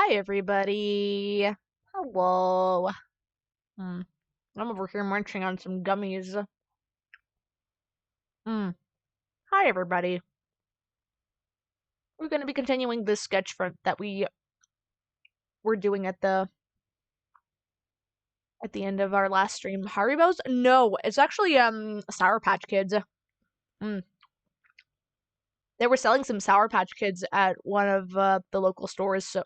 Hi, everybody. Hello. I'm over here munching on some gummies. Hi, everybody. We're going to be continuing this sketch that we were doing at the end of our last stream. Haribos? No, it's actually Sour Patch Kids. They were selling some Sour Patch Kids at one of the local stores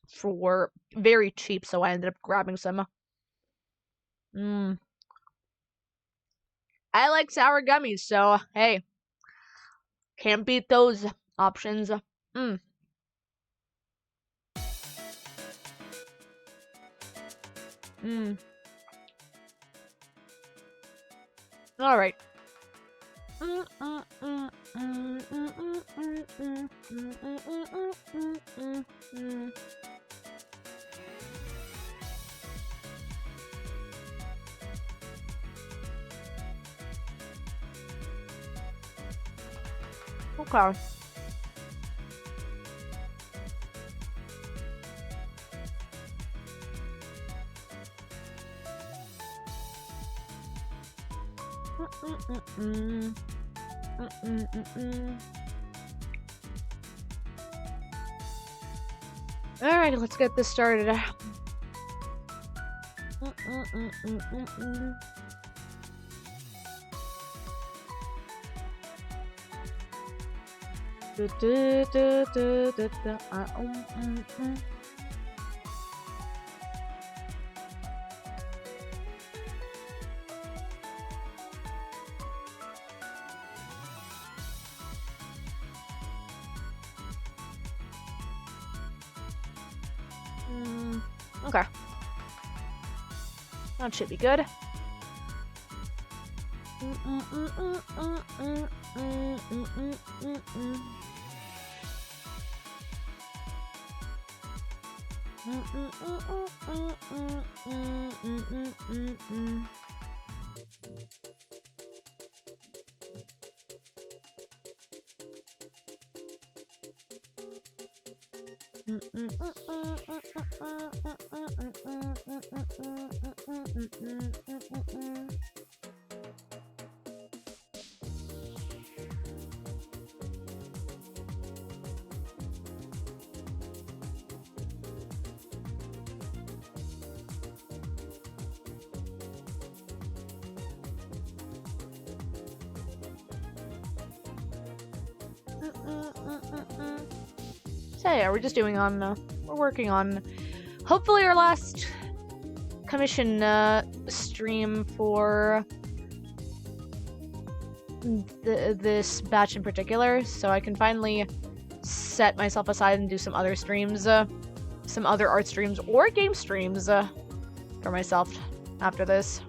for very cheap, so I ended up grabbing some. I like sour gummies, so hey, can't beat those options. All right. Okay. Alright, let's get this started. Okay. That should be good. So yeah, we're just doing on, we're working on, hopefully our last commission, stream for this batch in particular, so I can finally set myself aside and do some other streams, some other art streams or game streams, for myself after this.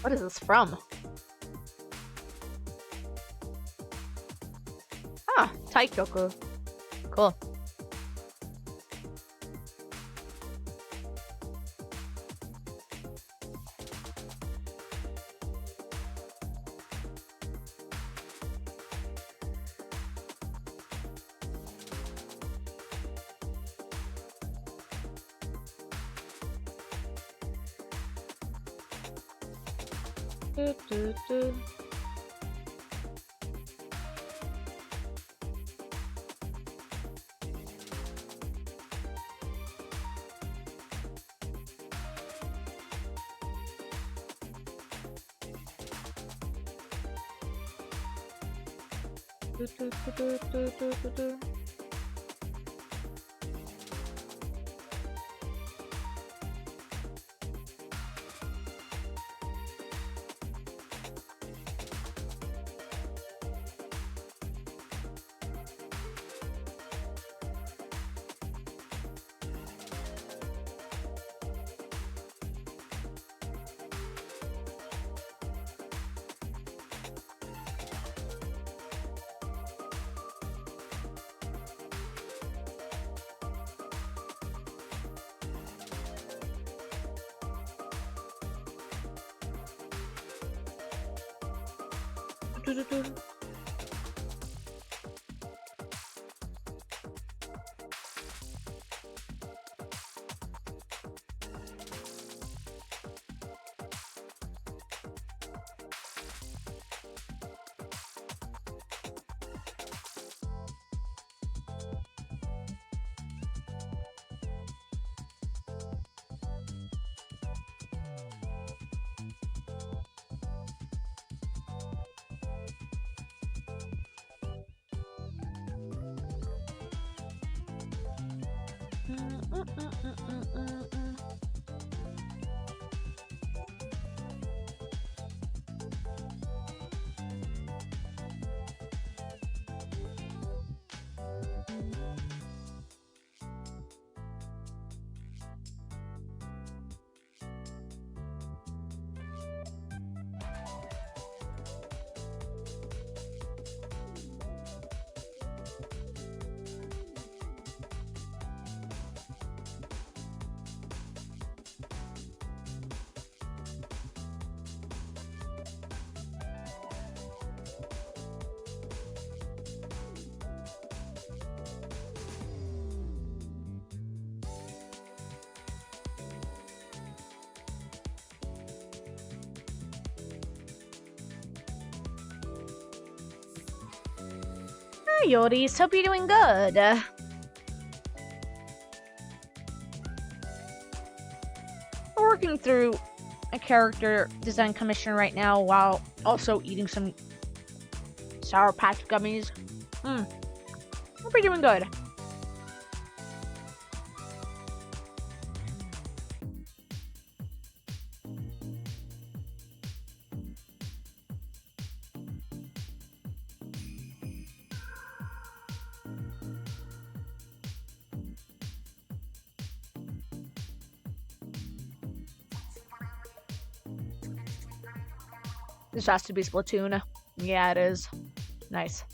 What is this from? Ah, Taikyoku. Cool. Hi, Yoris. Hope you're doing good. We're working through a character design commission right now while also eating some Sour Patch gummies. Hope you're doing good. This has to be Splatoon. Yeah, it is. Nice.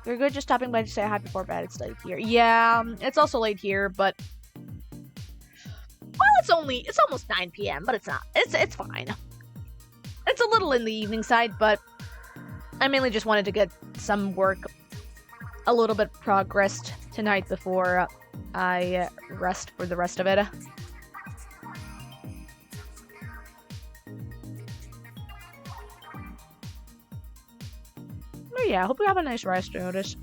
You're good just stopping by to say hi before bed. It's late here. Yeah, it's also late here, but... Well, it's almost 9 p.m., but it's not. It's fine. It's a little in the evening side, but I mainly just wanted to get some work a little bit progressed tonight before I rest for the rest of it. Oh yeah, I hope you have a nice rest, Otis.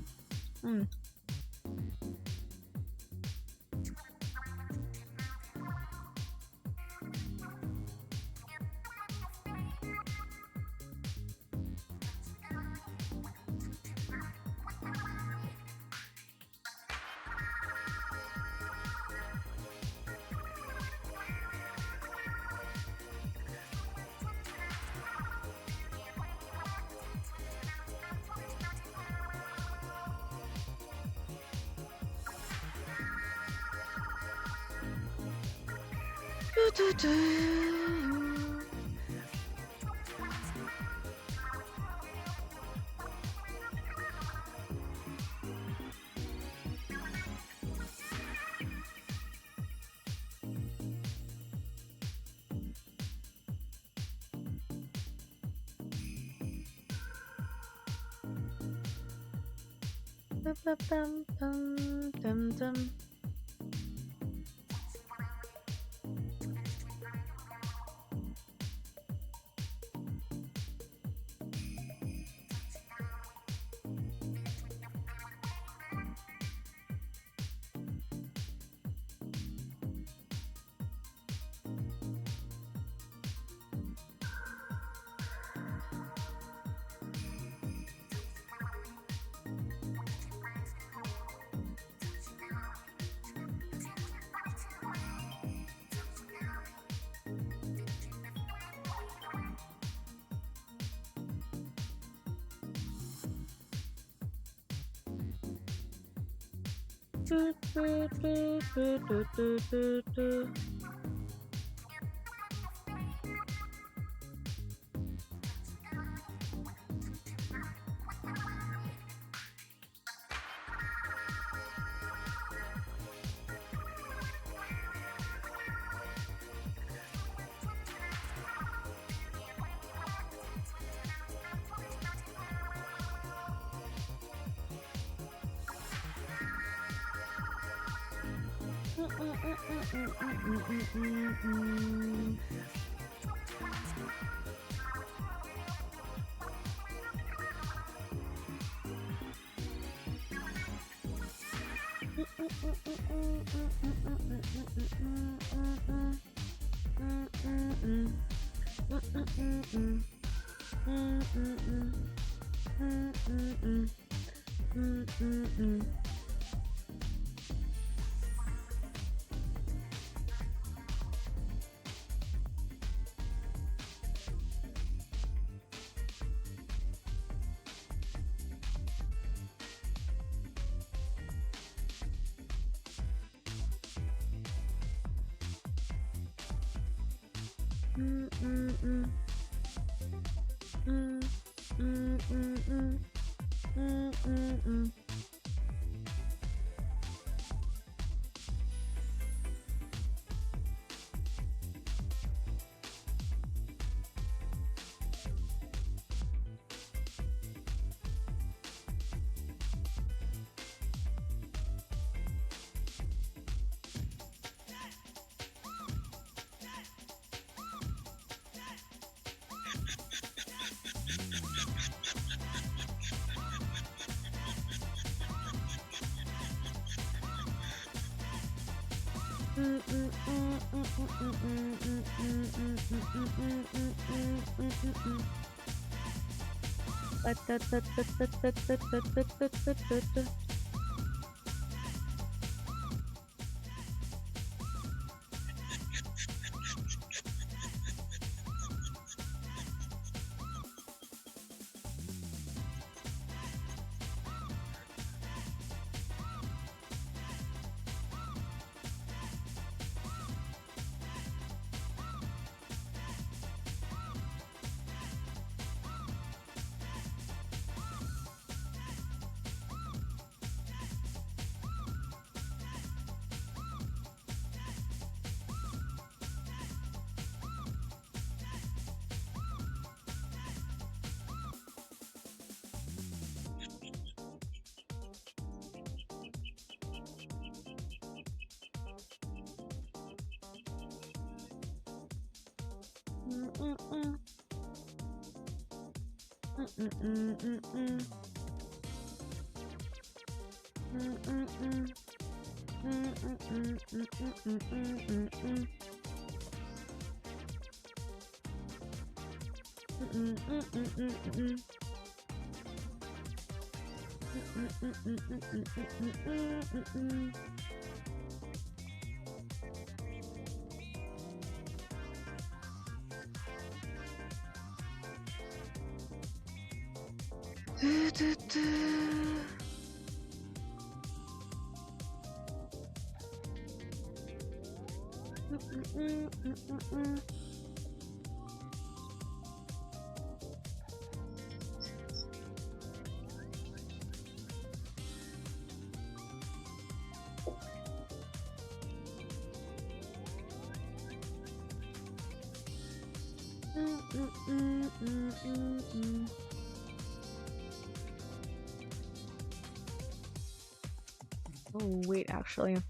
Oh, wait, actually, I'm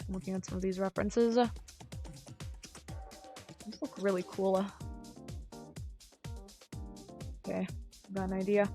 looking at some of these references. These look really cool. Okay, got an idea.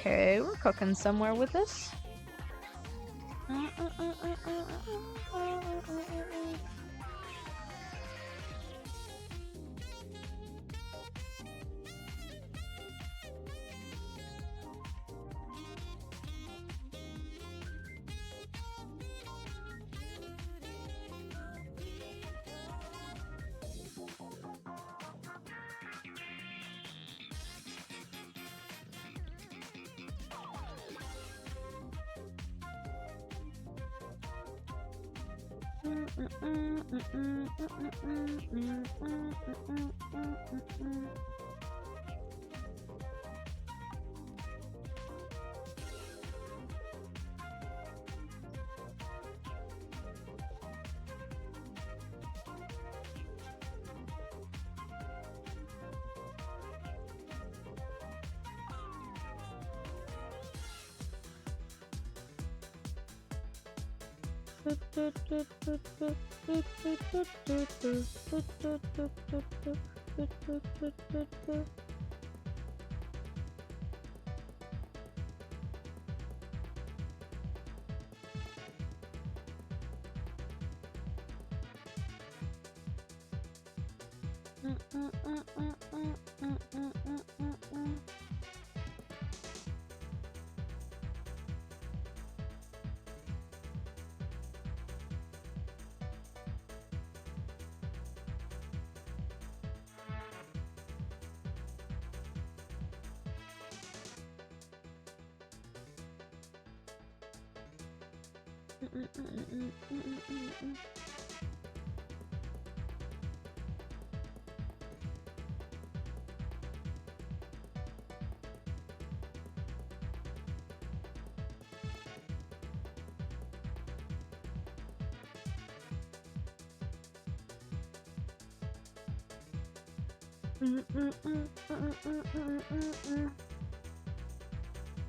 Okay, we're cooking somewhere with this.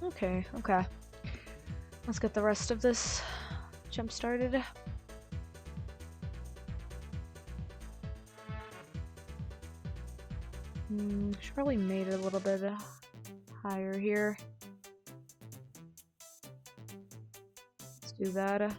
Okay, okay. Let's get the rest of this jump started. Should probably made it a little bit higher here. Let's do that.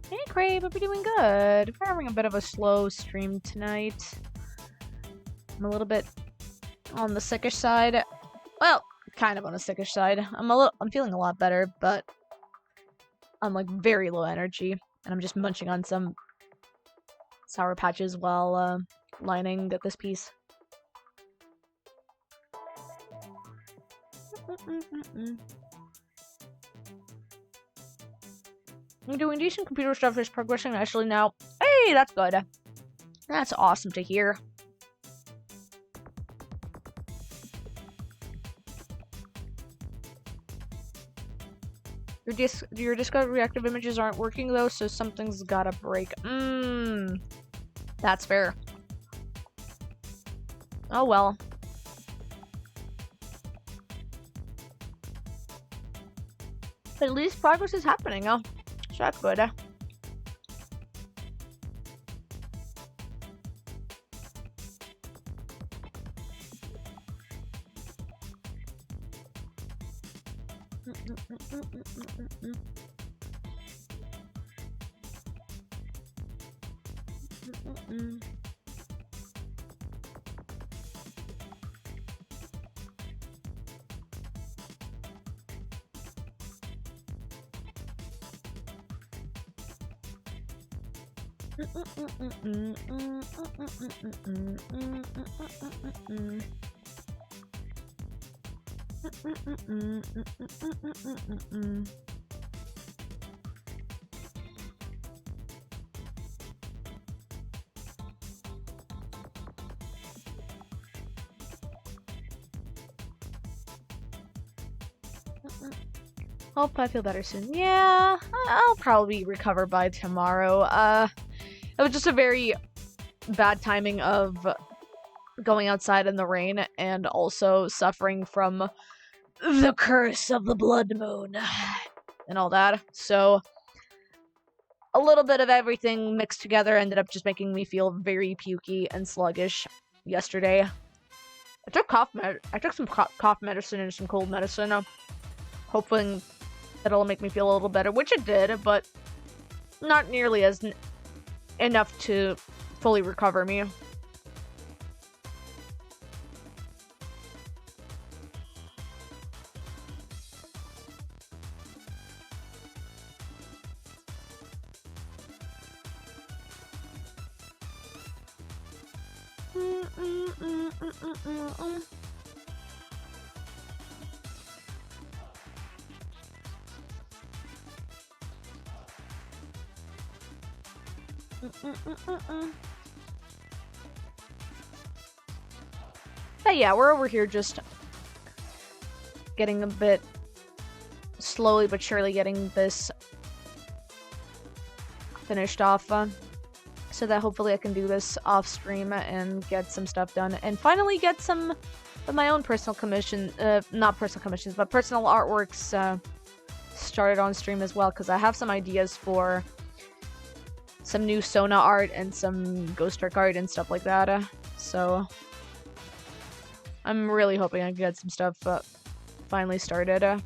Hey Crave, hope you're doing good. We're having a bit of a slow stream tonight. I'm a little bit on the sickish side. Well, kind of on a sickish side. I'm feeling a lot better, but I'm like very low energy, and I'm just munching on some Sour Patches while lining this piece. I'm doing decent computer stuff, is progressing nicely now. Hey, that's good. That's awesome to hear. Your Discovery reactive images aren't working though, so something's gotta break. That's fair. Oh well. But at least progress is happening, so that's good. Hope I feel better soon. Yeah, I'll probably recover by tomorrow. It was just a very bad timing of going outside in the rain and also suffering from the curse of the blood moon and all that. So a little bit of everything mixed together ended up just making me feel very pukey and sluggish yesterday. I took some cough medicine and some cold medicine, hoping that it'll make me feel a little better, which it did, but not nearly as enough to fully recover me. But yeah, we're over here just getting a bit slowly but surely getting this finished off, so that hopefully I can do this off stream and get some stuff done and finally get some of my own personal not personal commissions, but personal artworks started on stream as well, because I have some ideas for some new Sona art and some Ghost Trick art and stuff like that, so I'm really hoping I can get some stuff finally started.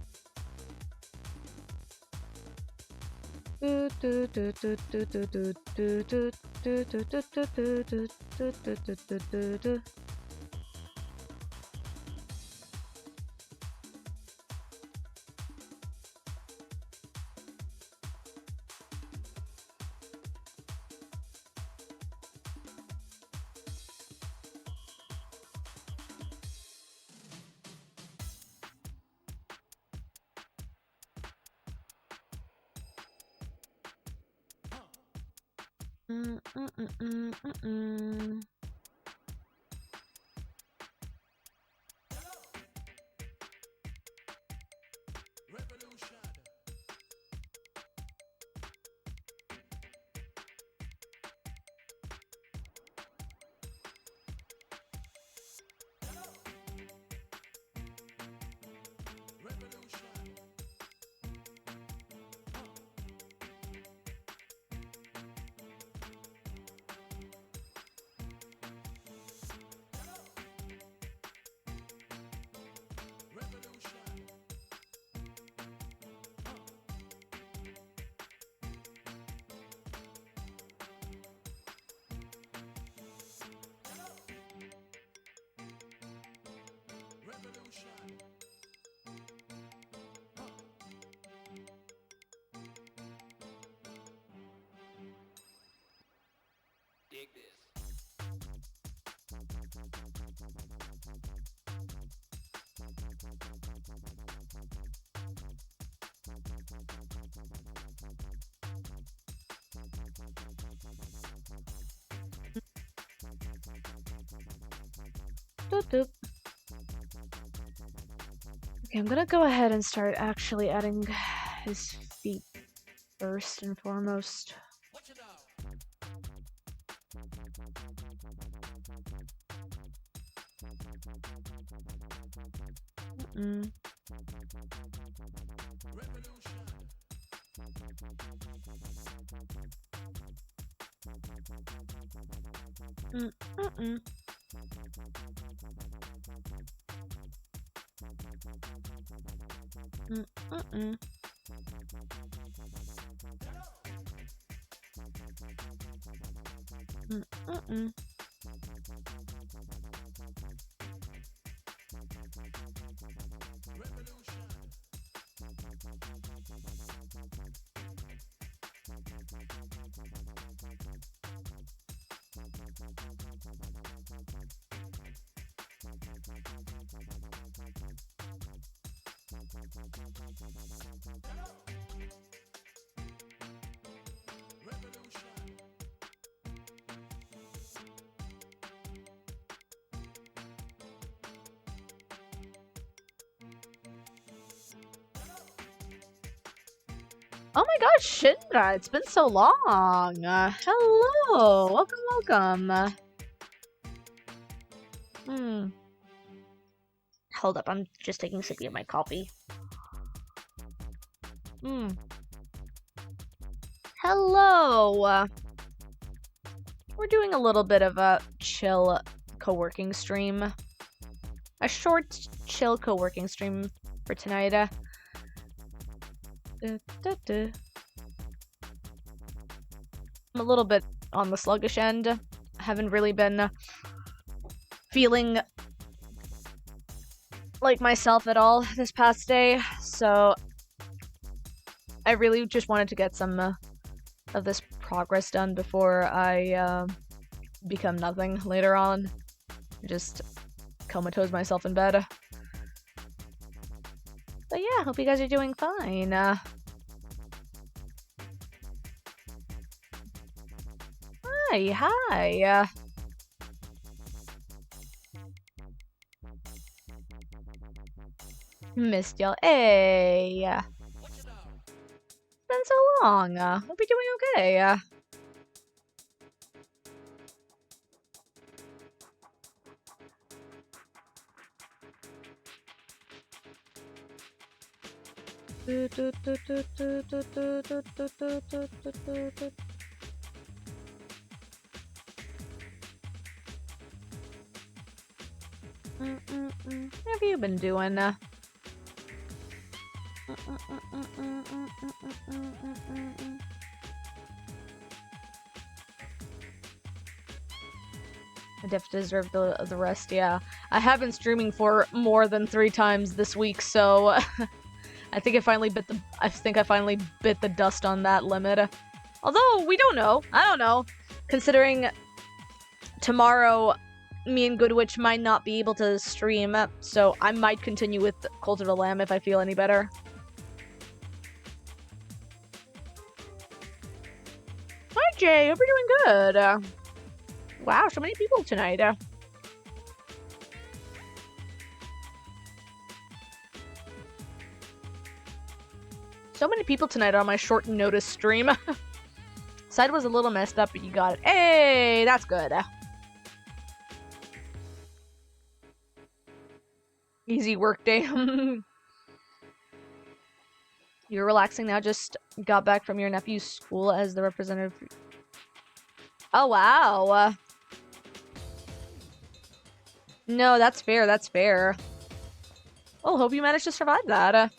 Dig this. Okay, I'm gonna go ahead and start actually adding his feet first and foremost. What you know? Oh my gosh, Shinra, it's been so long. Hello, welcome. Hold up, I'm just taking a sippy of my coffee. Hello! We're doing a little bit of a chill co-working stream. A short, chill co-working stream for tonight. I'm a little bit on the sluggish end. I haven't really been feeling like myself at all this past day, so I really just wanted to get some of this progress done before I become nothing later on. Just comatose myself in bed. But yeah, hope you guys are doing fine. Hi. Missed y'all. Hey. It's been so long. Hope you're doing okay. What have you been doing? I definitely deserve the rest, yeah. I have been streaming for more than 3 times this week, so I think I finally bit the dust on that limit. Although we don't know. I don't know. Considering tomorrow me and Goodwitch might not be able to stream, so I might continue with Cult of the Lamb if I feel any better. Hi Jay, hope you're doing good. Wow, so many people tonight. So many people tonight on my short notice stream. Side was a little messed up, but you got it. Hey, that's good. Easy work day. You're relaxing now, just got back from your nephew's school as the representative. Oh, wow. No, that's fair, that's fair. Well, hope you managed to survive that.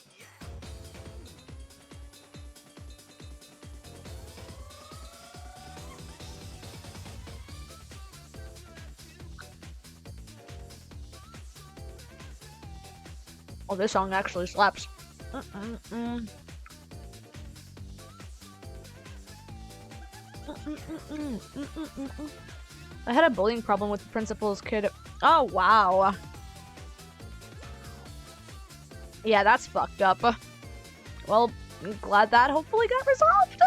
Oh, this song actually slaps. I had a bullying problem with the principal's kid. Oh, wow. Yeah, that's fucked up. Well, I'm glad that hopefully got resolved.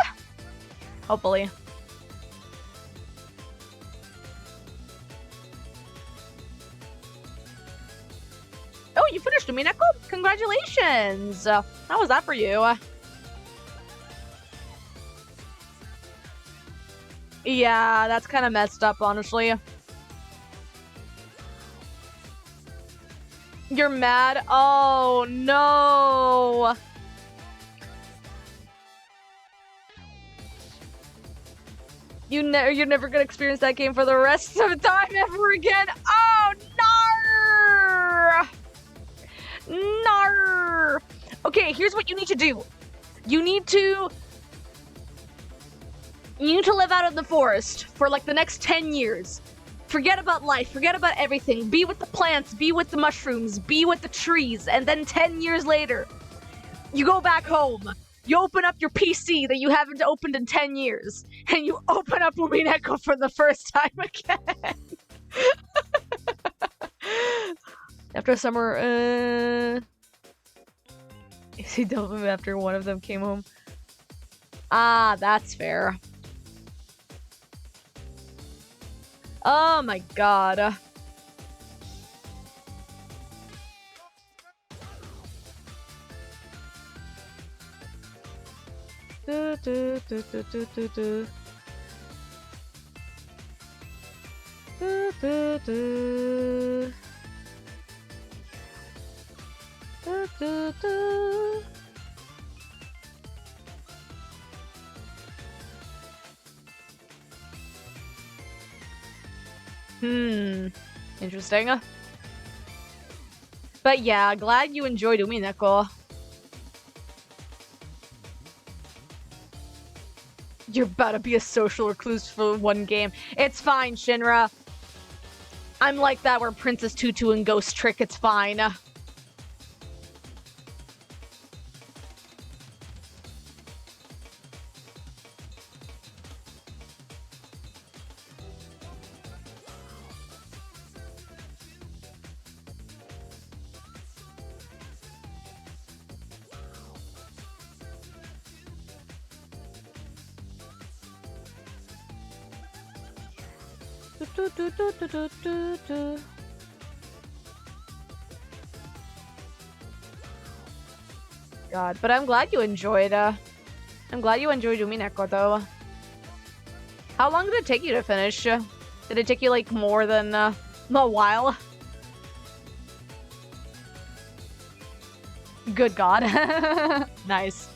Hopefully. Oh, you finished Minako? Congratulations! How was that for you? Yeah, that's kind of messed up, honestly. You're mad? Oh, no! You're never gonna experience that game for the rest of the time ever again. Oh, no! No! Okay, here's what you need to do. You need to live out in the forest for like the next 10 years. Forget about life, forget about everything. Be with the plants, be with the mushrooms, be with the trees, and then 10 years later, you go back home. You open up your PC that you haven't opened in 10 years, and you open up Umineko for the first time again. After summer, is he done after one of them came home? Ah, that's fair. Oh my god. Do, do, do. Interesting. But yeah, glad you enjoyed Umineko. You're about to be a social recluse for one game. It's fine, Shinra. I'm like that where Princess Tutu and Ghost Trick, it's fine. God, but I'm glad you enjoyed, I'm glad you enjoyed Umineko, though. How long did it take you to finish? Did it take you, like, more than, a while? Good God. Nice.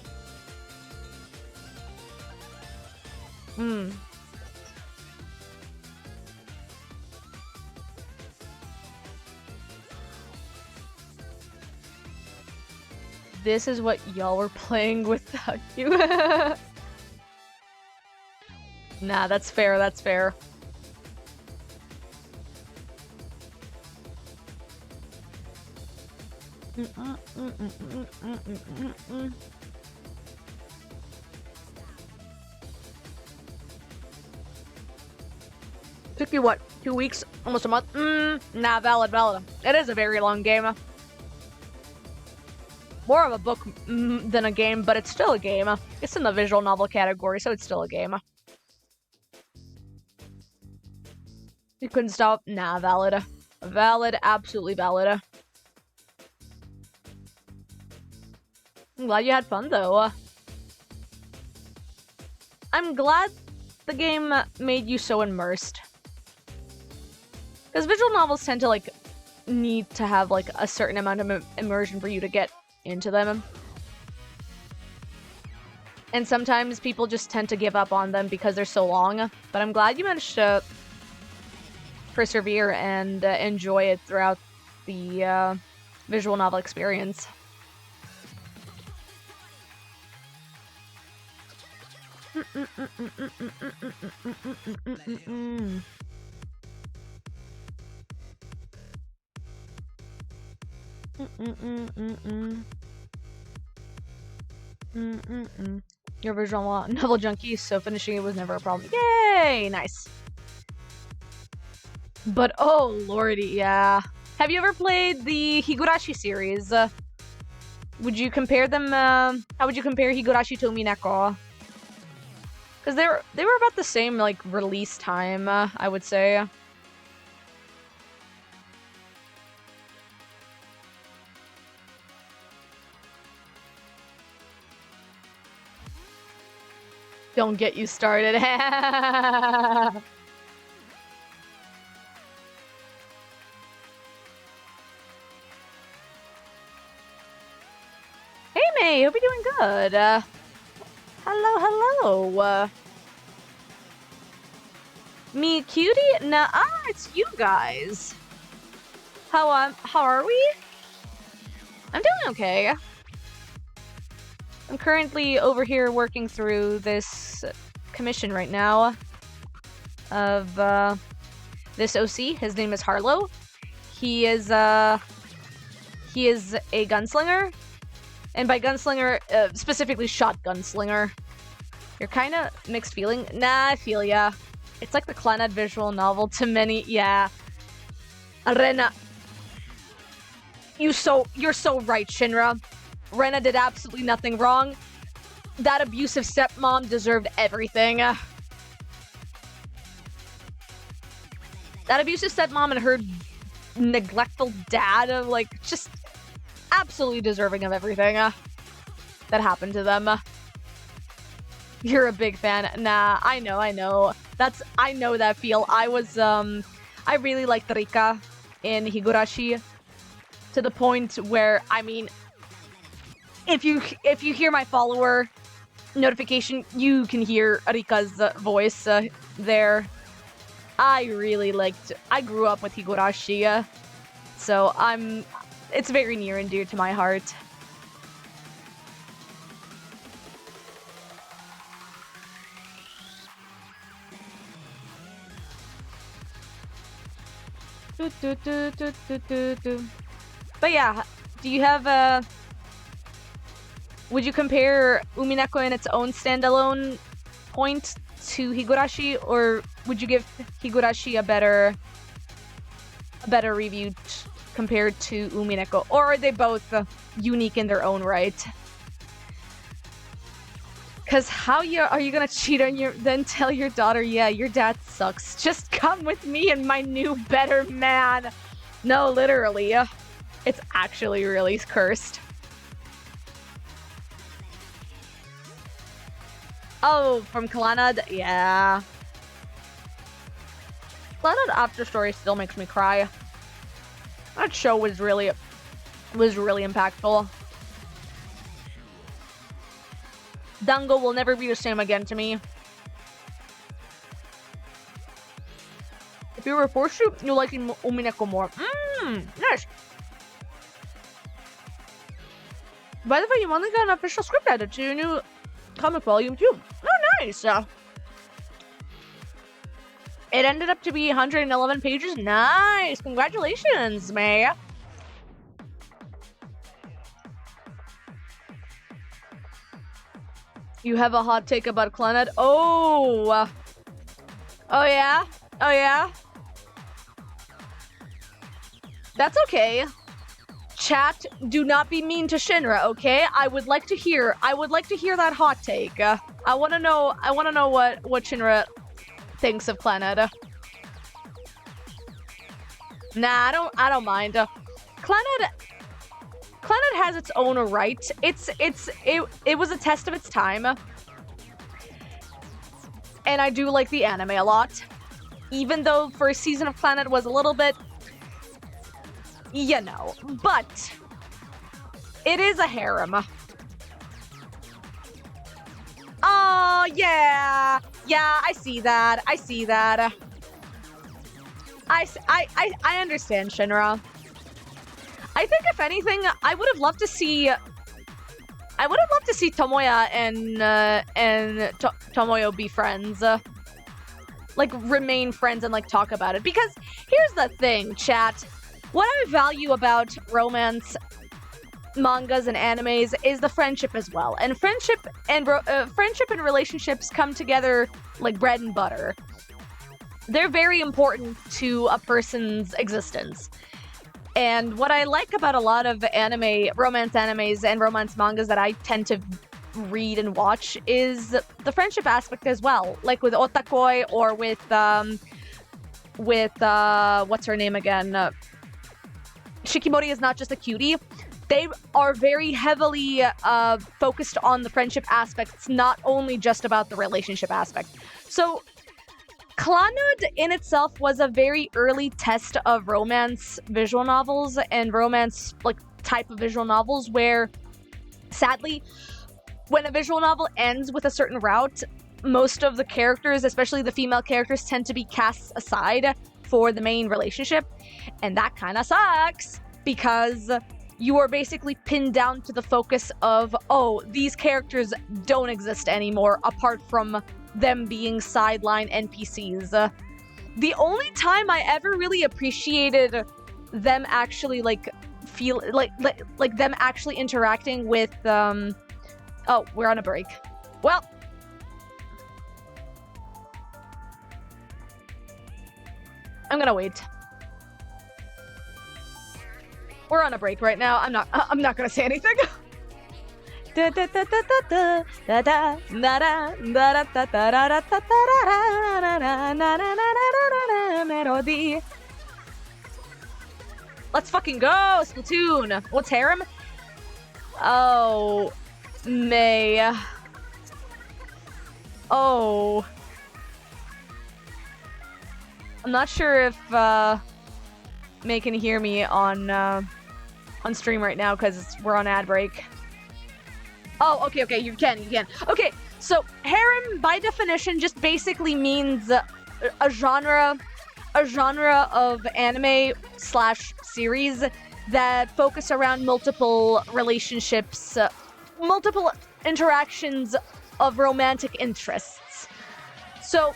This is what y'all were playing without you. Nah, that's fair, that's fair. Took you what, 2 weeks? Almost a month? Nah, valid. It is a very long game. More of a book than a game, but it's still a game. It's in the visual novel category, so it's still a game. You couldn't stop? Nah, valid. Valid, absolutely valid. I'm glad you had fun, though. I'm glad the game made you so immersed. Because visual novels tend to, like, need to have, like, a certain amount of immersion for you to get into them. And sometimes people just tend to give up on them because they're so long. But I'm glad you managed to persevere and enjoy it throughout the visual novel experience. You're a visual novel junkie, so finishing it was never a problem. Yay! Nice. But oh lordy, yeah. Have you ever played the Higurashi series? Would you compare them? How would you compare Higurashi to Umineko? Because they were about the same, like, release time, I would say. Don't get you started. Hey, May, hope you're doing good. Hello. Me cutie? Nah, it's you guys. How are we? I'm doing okay. I'm currently over here working through this commission right now of this OC. His name is Harlow. He is a gunslinger, and by gunslinger, specifically shotgun slinger. You're kind of mixed feeling. Nah, I feel ya. It's like the Clannad visual novel to many. Yeah. Rena. You're so right, Shinra. Rena did absolutely nothing wrong. That abusive stepmom deserved everything. That abusive stepmom and her neglectful dad of, like, just absolutely deserving of everything that happened to them. You're a big fan. Nah, I know. I know that feel. I really liked Rika in Higurashi to the point where, I mean, if you hear my follower notification, you can hear Arika's voice there. I grew up with Higurashi, so it's very near and dear to my heart. But yeah, do you have would you compare Umineko in its own standalone point to Higurashi, or would you give Higurashi a better review compared to Umineko, or are they both unique in their own right? Cause how are you gonna cheat on then tell your daughter, yeah, your dad sucks, just come with me and my new better man? No, literally, it's actually really cursed. Oh, from Clannad? Yeah. Clannad After Story still makes me cry. That show was really impactful. Dango will never be the same again to me. If you were forced to, you like Umineko more. Nice. By the way, you only got an official script added to your new comic volume too. Oh, nice. It ended up to be 111 pages. Nice. Congratulations, May. You have a hot take about Clannad? Oh. Oh, yeah? Oh, yeah? That's okay. Chat, do not be mean to Shinra, okay? I would like to hear that hot take. I want to know what Shinra thinks of Clannad. Nah, I don't mind. Clannad has its own right. It was a test of its time. And I do like the anime a lot. Even though first season of Clannad was a little bit, you know, but it is a harem. Oh, yeah. Yeah, I see that. I understand, Shinra. I think if anything, I would have loved to see Tomoya and Tomoyo be friends. Like, remain friends and, like, talk about it. Because here's the thing, chat. What I value about romance mangas and animes is the friendship as well. And friendship and relationships come together like bread and butter. They're very important to a person's existence. And what I like about a lot of romance animes and romance mangas that I tend to read and watch is the friendship aspect as well. Like with Otakoi or with what's her name again? Shikimori is not just a cutie. They are very heavily focused on the friendship aspects, not only just about the relationship aspect. So Clannad in itself was a very early test of romance visual novels and romance like type of visual novels where, sadly, when a visual novel ends with a certain route, most of the characters, especially the female characters, tend to be cast aside for the main relationship. And that kind of sucks because you are basically pinned down to the focus of, oh, these characters don't exist anymore apart from them being sideline NPCs. The only time I ever really appreciated them actually like them actually interacting with oh, we're on a break. Well, I'm gonna wait. We're on a break right now. I'm not gonna say anything. Melody. Let's fucking go, Splatoon. What's harem? Oh, May. Oh. I'm not sure if May can hear me on stream right now because we're on ad break. Oh, okay, you can. Okay, so harem by definition just basically means a genre of anime slash series that focus around multiple relationships, multiple interactions of romantic interests. So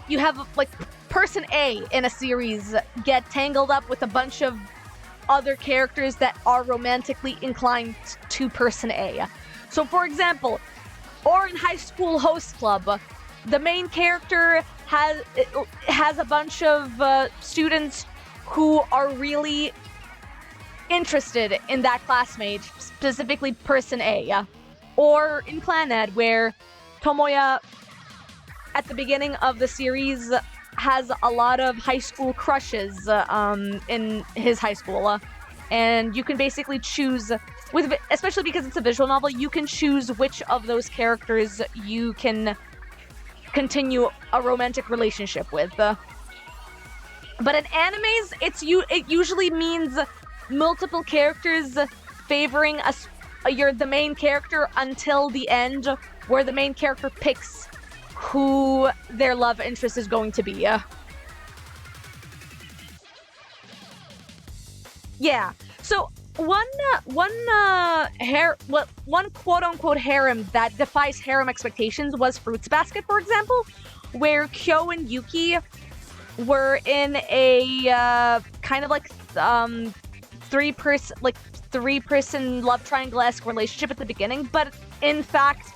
you have like person A in a series get tangled up with a bunch of other characters that are romantically inclined to person A. So for example, or in High School Host Club, the main character has a bunch of students who are really interested in that classmate, specifically person A. Or in Clannad, where Tomoya, at the beginning of the series, has a lot of high school crushes in his high school. And you can basically choose, especially because it's a visual novel, you can choose which of those characters you can continue a romantic relationship with. But in animes, it usually means multiple characters favoring the main character until the end, where the main character picks who their love interest is going to be. Yeah. So one quote-unquote harem that defies harem expectations was Fruits Basket, for example, where Kyo and Yuki were in a kind of like three-person love triangle-esque relationship at the beginning, but in fact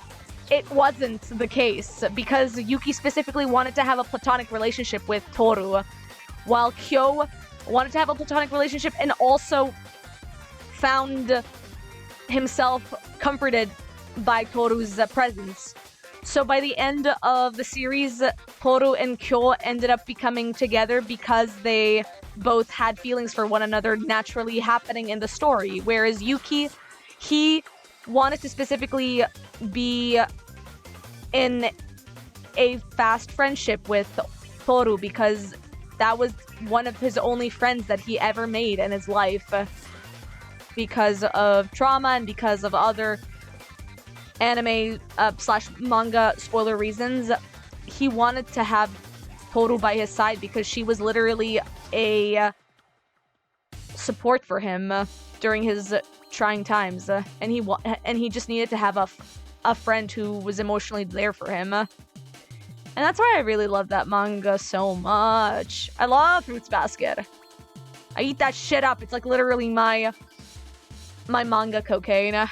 it wasn't the case, because Yuki specifically wanted to have a platonic relationship with Toru, while Kyo wanted to have a platonic relationship and also found himself comforted by Toru's presence. So by the end of the series, Toru and Kyo ended up becoming together because they both had feelings for one another naturally happening in the story. Whereas Yuki, he wanted to specifically be in a fast friendship with Toru because that was one of his only friends that he ever made in his life. Because of trauma and because of other anime slash manga spoiler reasons, he wanted to have Toru by his side because she was literally a support for him during his trying times, and he just needed to have a friend who was emotionally there for him. And that's why I really love that manga so much. I love Fruits Basket. I eat that shit up. It's like literally my manga cocaine. I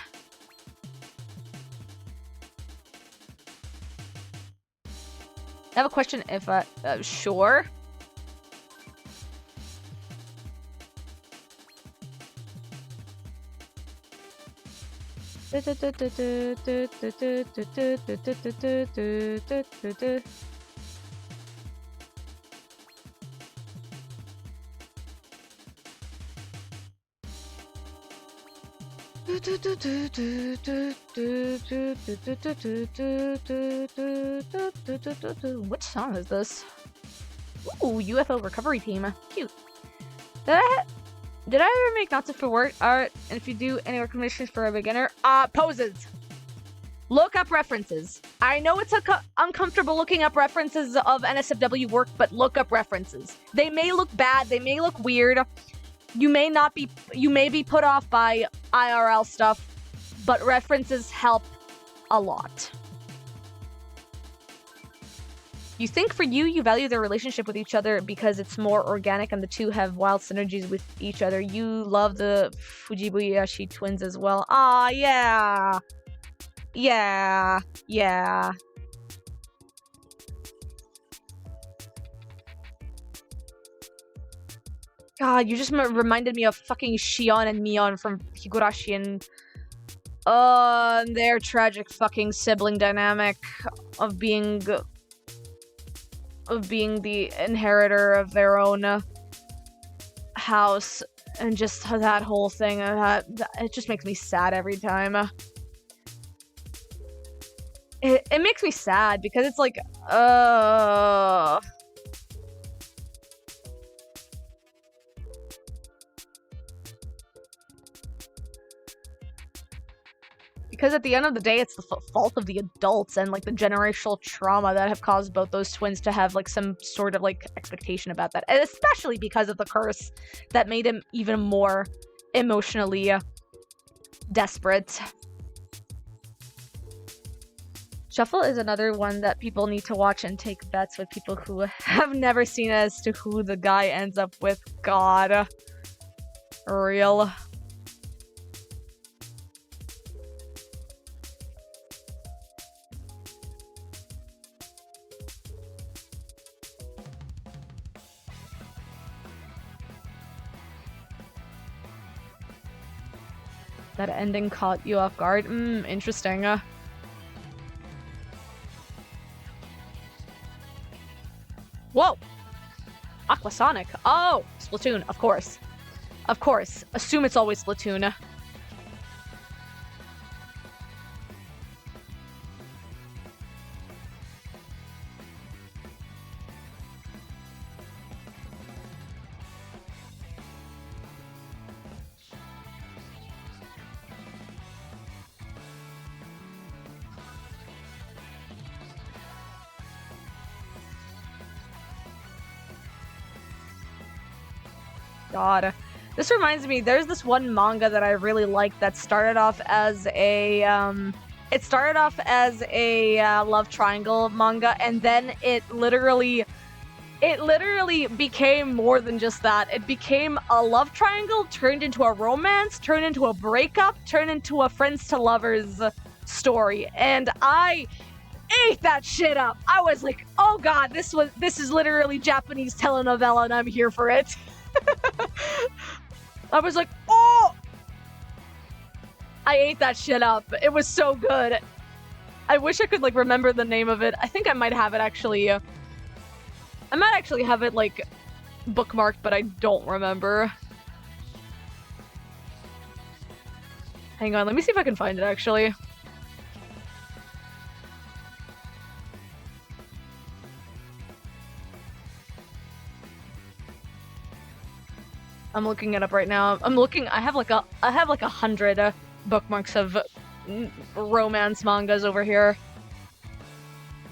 have a question if sure. Which song is this? Ooh, UFO recovery team. Cute. Did I ever make not for work art? And if you do, any recommendations for a beginner? Poses. Look up references. I know it's uncomfortable looking up references of NSFW work, but look up references. They may look bad, they may look weird. You may be put off by IRL stuff, but references help a lot. You think for you value their relationship with each other because it's more organic and the two have wild synergies with each other. You love the Fujibayashi twins as well. Ah, yeah. Yeah. Yeah. God, you just reminded me of fucking Shion and Mion from Higurashi and their tragic fucking sibling dynamic of being the inheritor of their own house, and just that whole thing. It just makes me sad every time. It makes me sad because it's like, Because at the end of the day, it's the fault of the adults and, like, the generational trauma that have caused both those twins to have, like, some sort of, like, expectation about that. And especially because of the curse that made him even more emotionally desperate. Shuffle is another one that people need to watch and take bets with people who have never seen as to who the guy ends up with. God. Real. That ending caught you off guard? Interesting. Whoa! Aquasonic. Oh! Splatoon, of course. Of course. Assume it's always Splatoon. God. This reminds me, there's this one manga that I really like that started off as a, love triangle manga, and then it literally became more than just that. It became a love triangle, turned into a romance, turned into a breakup, turned into a friends to lovers story, and I ate that shit up. I was like, oh god, this is literally Japanese telenovela, and I'm here for it. I was like, oh! I ate that shit up. It was so good. I wish I could, like, remember the name of it. I think I might have it, actually. I might actually have it, like, bookmarked, but I don't remember. Hang on, let me see if I can find it, actually. I'm looking it up right now. I have like 100 bookmarks of romance mangas over here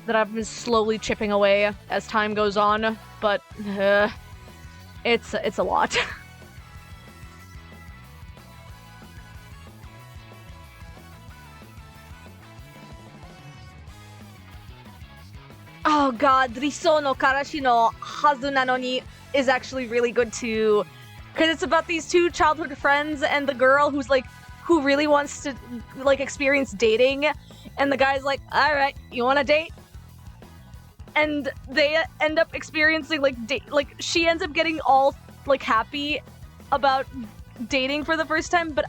that I've been slowly chipping away as time goes on, but it's a lot. Oh god, Riso no Karashi no Hazu Nano ni is actually really good too. Because it's about these two childhood friends and the girl who really wants to, like, experience dating. And the guy's like, alright, you want to date? And they end up experiencing, like, she ends up getting all, like, happy about dating for the first time, but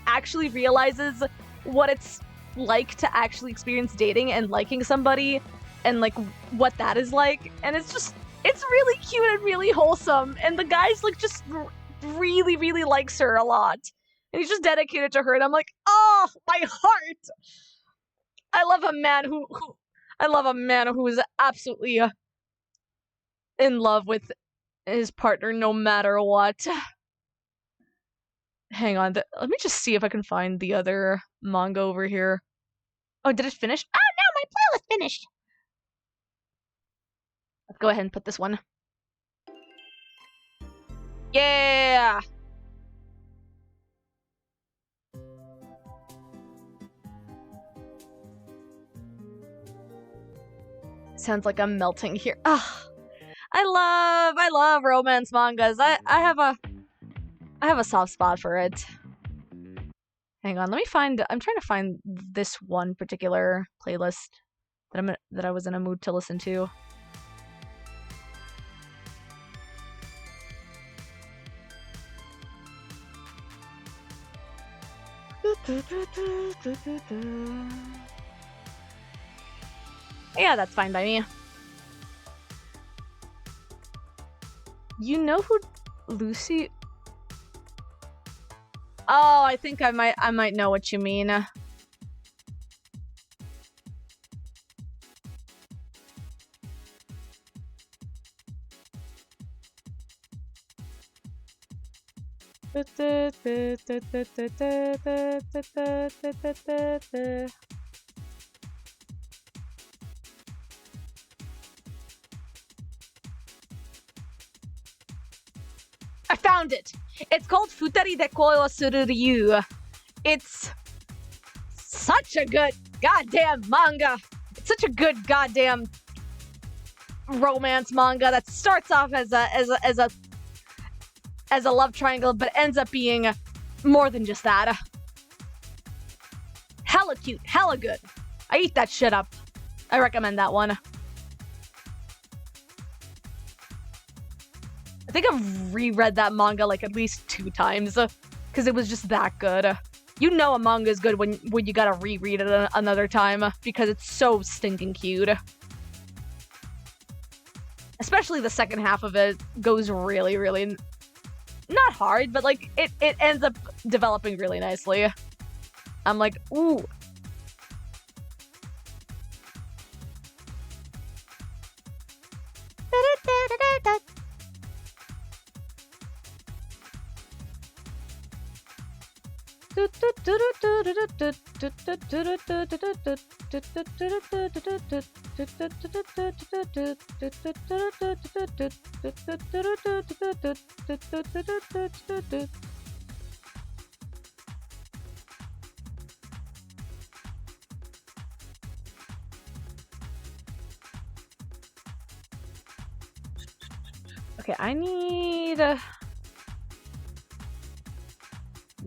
actually realizes what it's like to actually experience dating and liking somebody and, like, what that is like. And it's really cute and really wholesome. And the guy's, like, just really, really likes her a lot. And he's just dedicated to her, and I'm like, oh, my heart! I love a man who is absolutely in love with his partner no matter what. Hang on, let me just see if I can find the other manga over here. Oh, did it finish? Oh no, my playlist finished! Let's go ahead and put this one. Yeah! Sounds like I'm melting here. Ah, I love romance mangas. I have a soft spot for it. Hang on, I'm trying to find this one particular playlist that I was in a mood to listen to. Yeah, that's fine by me. You know who Lucy? Oh, I think I might know what you mean. I found it! It's called Futari de Koyo Suru Ryu. It's such a good goddamn manga. It's such a good goddamn romance manga that starts off as a love triangle, but ends up being more than just that. Hella cute, hella good. I eat that shit up. I recommend that one. I think I've reread that manga like at least 2 times because it was just that good. You know a manga is good when you gotta reread it another time because it's so stinking cute. Especially the second half of it goes really, really not hard, but like it ends up developing really nicely. I'm like, ooh. Okay, I need...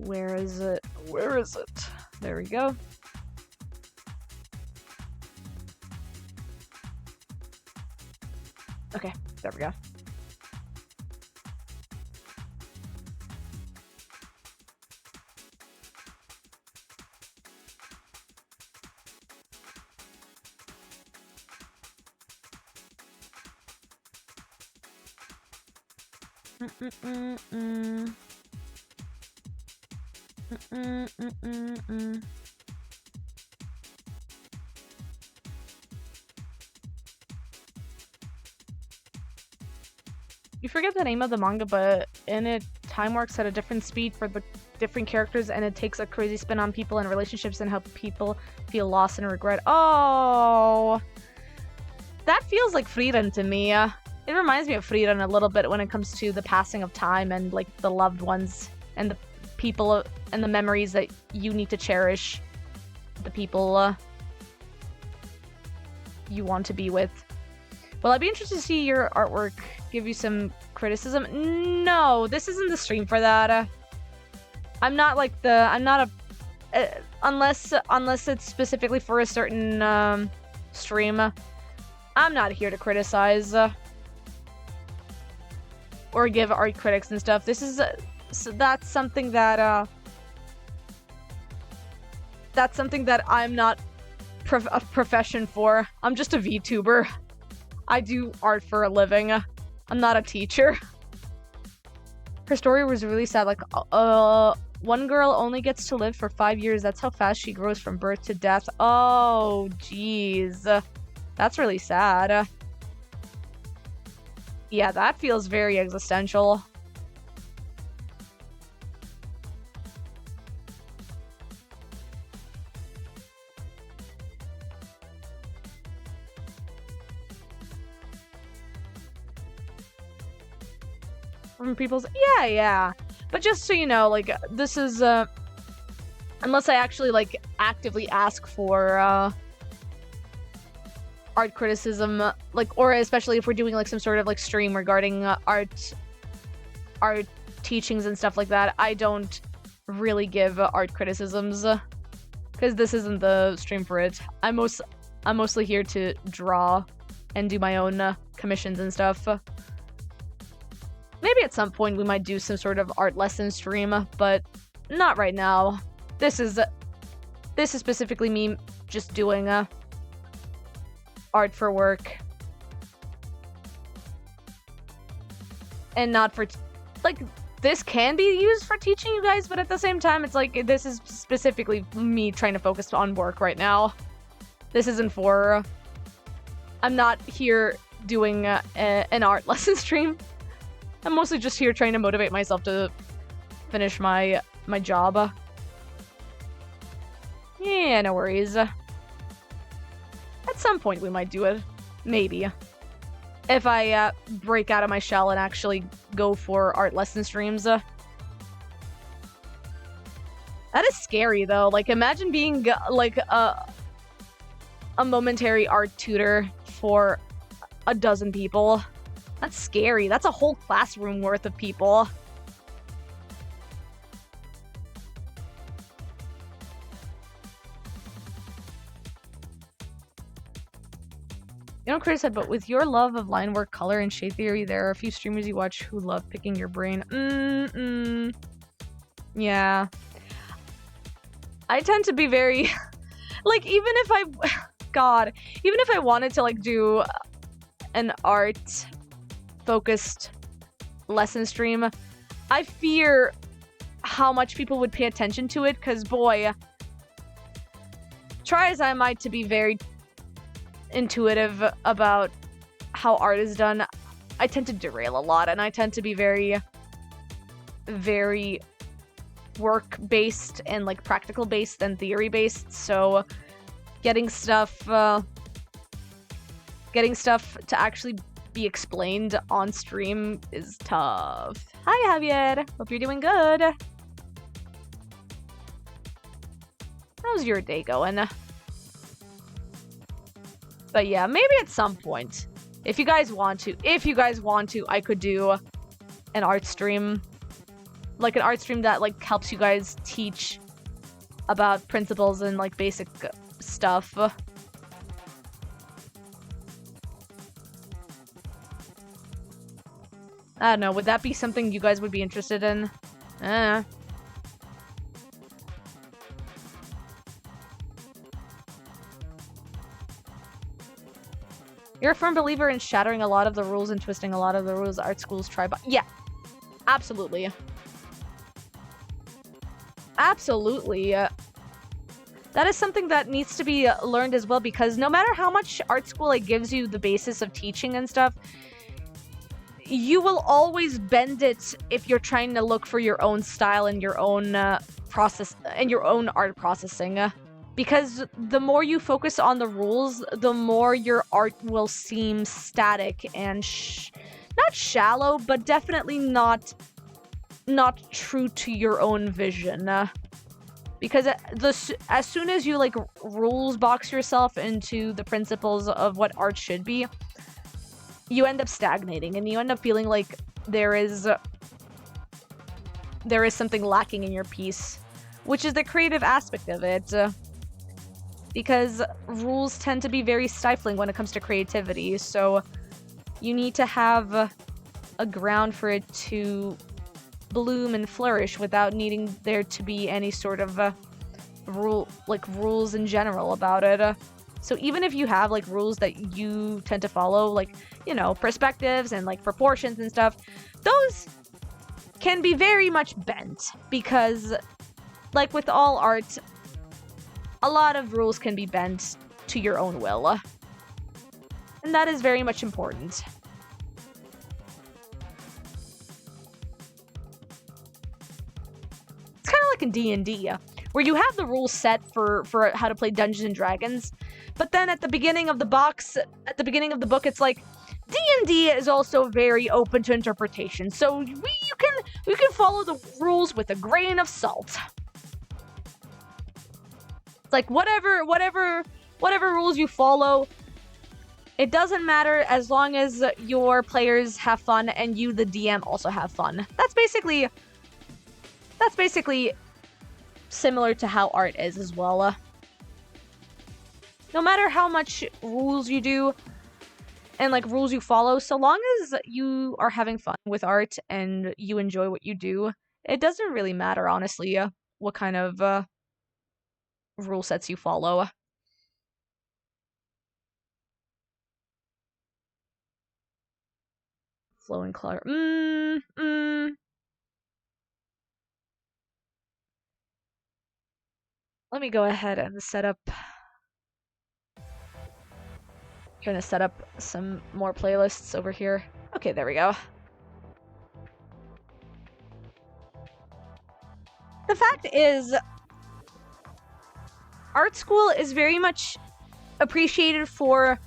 Where is it? Where is it? There we go. Okay, there we go. You forget the name of the manga, but in it, time works at a different speed for the different characters, and it takes a crazy spin on people and relationships and how people feel lost and regret. Oh, that feels like Frieren to me. It reminds me of Frieren a little bit when it comes to the passing of time and like the loved ones and the people and the memories that you need to cherish. The people you want to be with. Well, I'd be interested to see your artwork, give you some criticism. No, this isn't the stream for that. I'm not unless it's specifically for a certain stream. I'm not here to criticize or give art critics and stuff. This is so that's something that I'm not a profession for. I'm just a VTuber. I do art for a living. I'm not a teacher. Her story was really sad. Like, one girl only gets to live for 5 years. That's how fast she grows from birth to death. Oh, jeez. That's really sad. Yeah, that feels very existential. From people's... Yeah. But just so you know, like, this is, unless I actually, like, actively ask for, art criticism, like, or especially if we're doing, like, some sort of, like, stream regarding, art teachings and stuff like that, I don't really give art criticisms, because this isn't the stream for it. I'm mostly here to draw and do my own, commissions and stuff. Maybe at some point we might do some sort of art lesson stream, but not right now. This is specifically me just doing art for work. And not for like, this can be used for teaching you guys, but at the same time it's like, this is specifically me trying to focus on work right now. This isn't for... I'm not here doing an art lesson stream. I'm mostly just here trying to motivate myself to finish my job. Yeah, no worries. At some point we might do it. Maybe. If I break out of my shell and actually go for art lesson streams. That is scary though. Like imagine being like a momentary art tutor for a dozen people. That's scary. That's a whole classroom worth of people. You know, Chris said, but with your love of line work, color, and shade theory, there are a few streamers you watch who love picking your brain. Yeah. I tend to be very... like, even if I... God. Even if I wanted to, like, do an art-focused lesson stream, I fear how much people would pay attention to it, because, boy... Try as I might to be very intuitive about how art is done, I tend to derail a lot, and I tend to be very, very work-based and like practical-based than theory-based. So, getting stuff to actually be explained on stream is tough. Hi, Javier. Hope you're doing good. How's your day going? But yeah, maybe at some point, if you guys want to, I could do an art stream. Like an art stream that like helps you guys teach about principles and like basic stuff. I don't know, would that be something you guys would be interested in? You're a firm believer in shattering a lot of the rules and twisting a lot of the rules art schools try, but yeah, absolutely. Absolutely. That is something that needs to be learned as well, because no matter how much art school like gives you the basis of teaching and stuff, you will always bend it if you're trying to look for your own style and your own process and your own art processing. Because the more you focus on the rules, the more your art will seem static and not shallow, but definitely not true to your own vision. Because as soon as you like rules box yourself into the principles of what art should be, you end up stagnating and you end up feeling like there is something lacking in your piece, which is the creative aspect of it. Because rules tend to be very stifling when it comes to creativity, so you need to have a ground for it to bloom and flourish without needing there to be any sort of rules in general about it. So even if you have like rules that you tend to follow, like, you know, perspectives and like proportions and stuff, those can be very much bent, because like with all art, a lot of rules can be bent to your own will. And that is very much important. It's kind of like in D&D, where you have the rules set for how to play Dungeons and Dragons, but then at the beginning of the book, it's like, D&D is also very open to interpretation, so you can follow the rules with a grain of salt. It's like whatever rules you follow, it doesn't matter as long as your players have fun and you, the DM, also have fun. That's basically similar to how art is as well. No matter how much rules you do and like rules you follow, so long as you are having fun with art and you enjoy what you do, it doesn't really matter, honestly, what kind of rule sets you follow. Flowing color. Let me go ahead and set up. Trying to set up some more playlists over here. Okay, there we go. the fact is, art school is very much appreciated for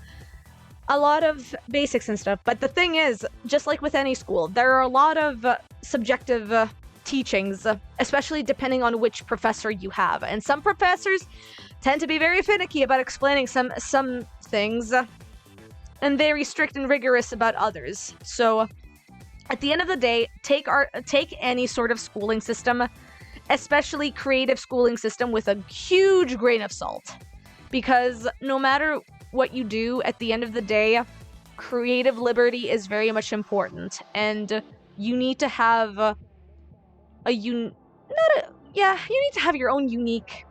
a lot of basics and stuff, but the thing is, just like with any school, there are a lot of subjective teachings, especially depending on which professor you have, and some professors tend to be very finicky about explaining some things, and very strict and rigorous about others. So at the end of the day, take any sort of schooling system, especially creative schooling system, with a huge grain of salt, because no matter what you do, at the end of the day, creative liberty is very much important, and you need to have you need to have your own unique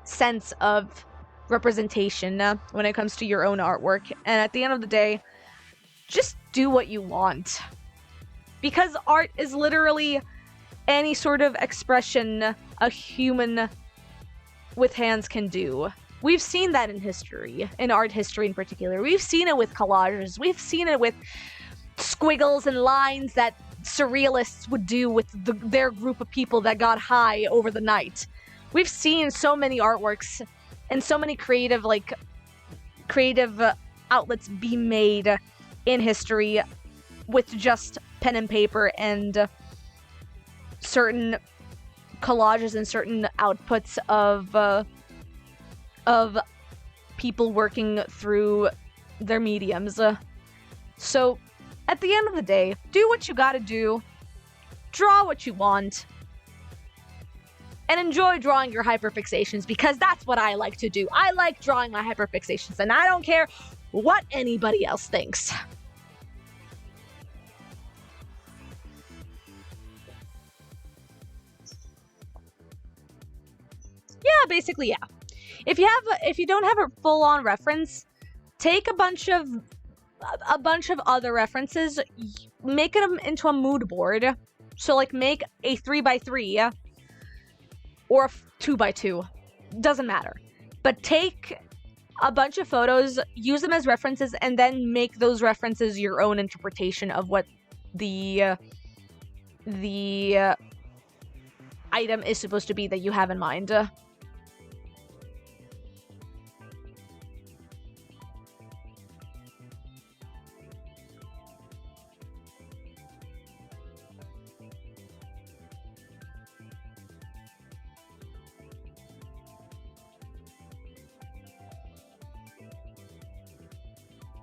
sense of representation when it comes to your own artwork. And at the end of the day, just do what you want, because art is literally any sort of expression a human with hands can do. We've seen that in history, in art history in particular. We've seen it with collages. We've seen it with squiggles and lines that surrealists would do with their group of people that got high over the night. We've seen so many artworks and so many creative outlets be made in history with just pen and paper and certain collages and certain outputs of people working through their mediums. So at the end of the day, do what you gotta do, draw what you want, and enjoy drawing your hyperfixations, because that's what I like to do. I like drawing my hyperfixations, and I don't care what anybody else thinks. Yeah, basically, yeah. If you don't have a full-on reference, take a bunch of other references, make them into a mood board. So like make a 3x3 or a 2x2, doesn't matter. But take a bunch of photos, use them as references, and then make those references your own interpretation of what the item is supposed to be that you have in mind.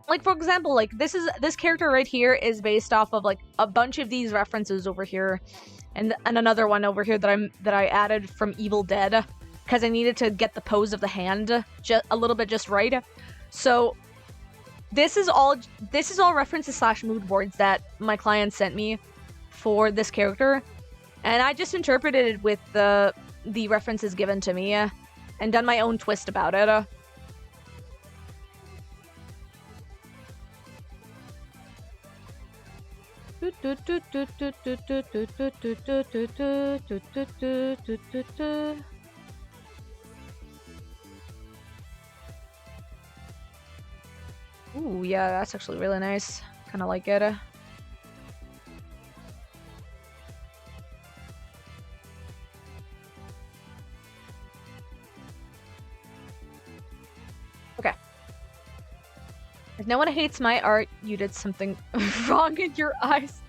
Like, for example, like this character right here is based off of like a bunch of these references over here, and another one over here that I added from Evil Dead, because I needed to get the pose of the hand just a little bit just right. So this is all references / mood boards that my client sent me for this character, and I just interpreted it with the references given to me, and done my own twist about it. Ooh, yeah, that's actually really nice. Kind of like it. Okay. If no one hates my art, you did something wrong in your eyes.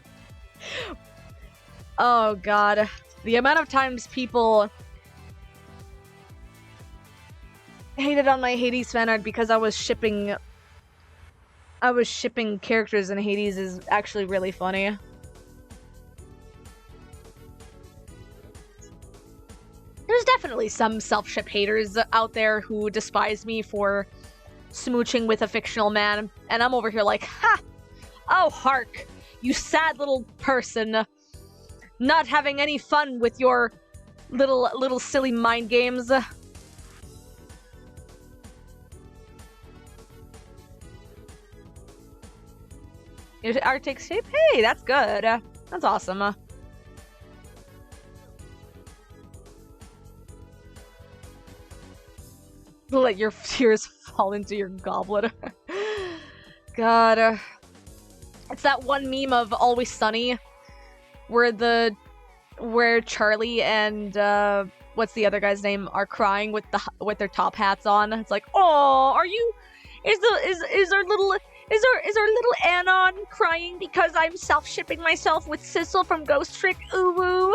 Oh god. The amount of times people hated on my Hades fan art because I was shipping characters in Hades is actually really funny. There's definitely some self-ship haters out there who despise me for smooching with a fictional man, and I'm over here like, ha! Oh, hark! You sad little person, not having any fun with your little silly mind games. Your art takes shape? Hey, that's good. That's awesome. Let your tears fall into your goblet. God. It's that one meme of Always Sunny, where the where Charlie and what's the other guy's name are crying with their top hats on. It's like, oh, are you? Is our little Anon crying because I'm self-shipping myself with Sissel from Ghost Trick? Ooh woo.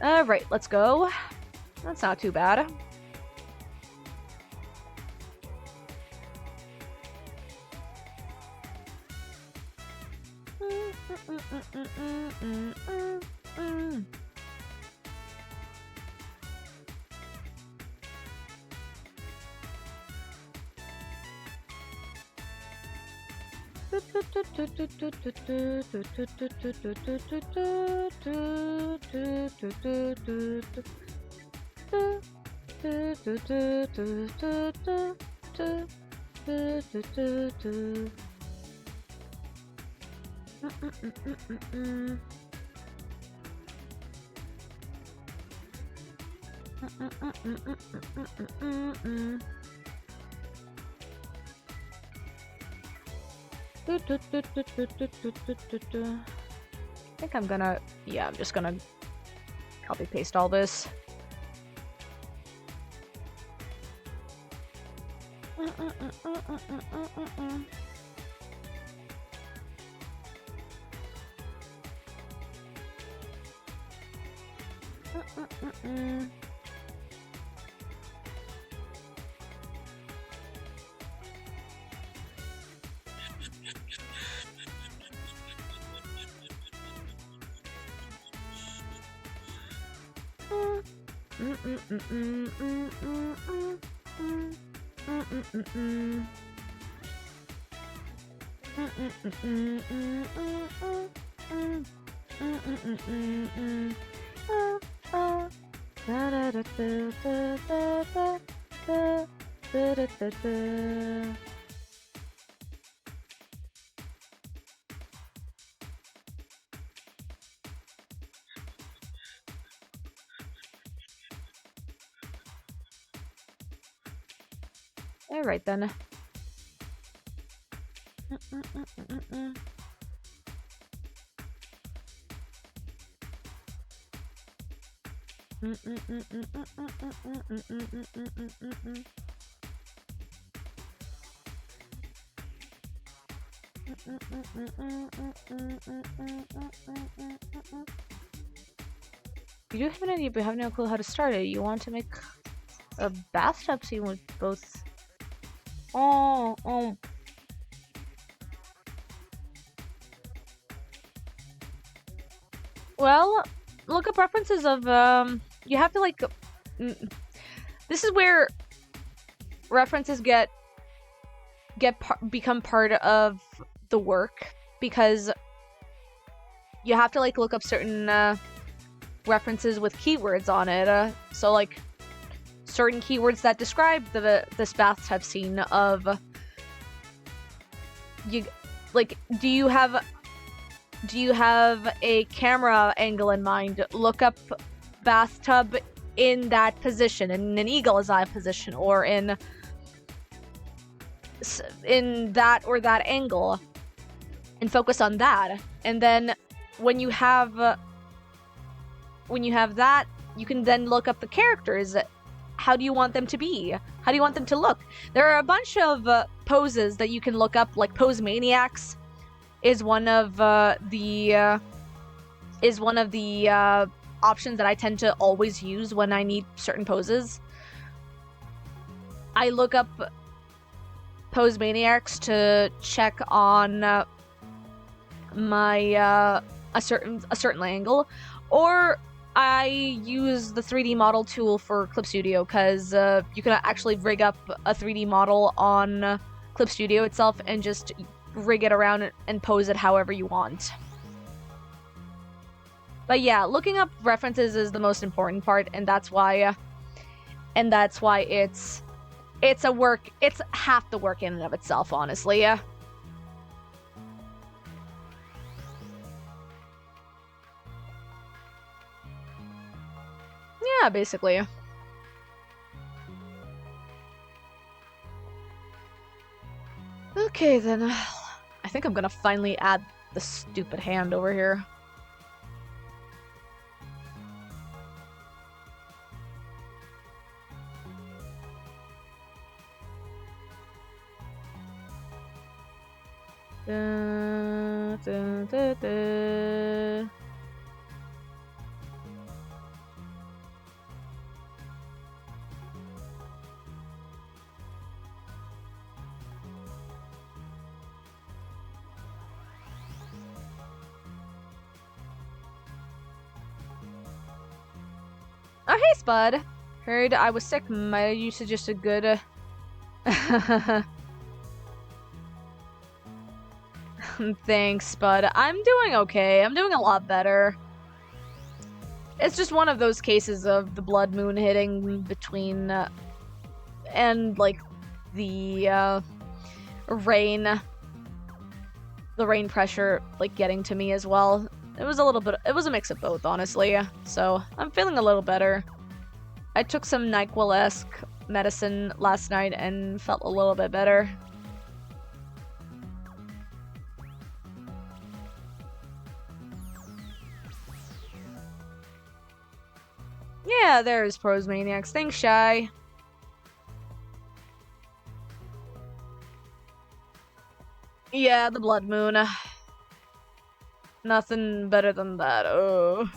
Alright, let's go. That's not too bad. I think I'm gonna, yeah, I'm just gonna copy paste all this. All right then. You do have an idea, but have no clue how to start it. You want to make a bathtub scene with both. Oh. Well, look up references of, you have to, like, this is where references become part of the work, because you have to, like, look up certain, references with keywords on it, so, like, certain keywords that describe this bathtub scene of, do you have a camera angle in mind? Look up bathtub in that position, in an eagle's eye position, or in that or that angle, and focus on that. And then when you have that, you can then look up the characters. How do you want them to be? How do you want them to look? There are a bunch of poses that you can look up, like Pose Maniacs is one of the options that I tend to always use when I need certain poses. I look up Pose Maniacs to check on my a certain angle, or I use the 3D model tool for Clip Studio, because you can actually rig up a 3D model on Clip Studio itself and just rig it around and pose it however you want. But yeah, looking up references is the most important part, and that's why it's a work. It's half the work in and of itself, honestly. Yeah, basically. Okay, then. I think I'm gonna finally add the stupid hand over here. Da, da, da, da. Oh, hey, Spud. Heard I was sick. My usage is a good. Thanks, Spud. I'm doing okay. I'm doing a lot better. It's just one of those cases of the blood moon hitting between and like the rain, the rain pressure like getting to me as well. It was a mix of both, honestly. So I'm feeling a little better. I took some NyQuil-esque medicine last night and felt a little bit better. Yeah, there's Pros Maniacs. Thanks, Shy. Yeah, the blood moon. Nothing better than that. Oh.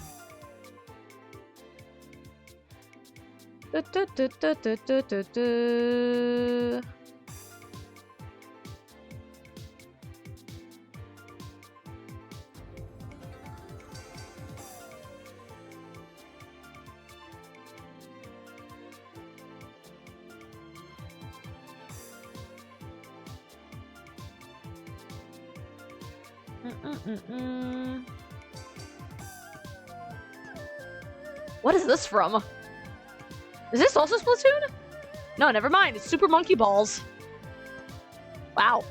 What is this from? Is this also Splatoon? No, never mind. It's Super Monkey Balls. Wow.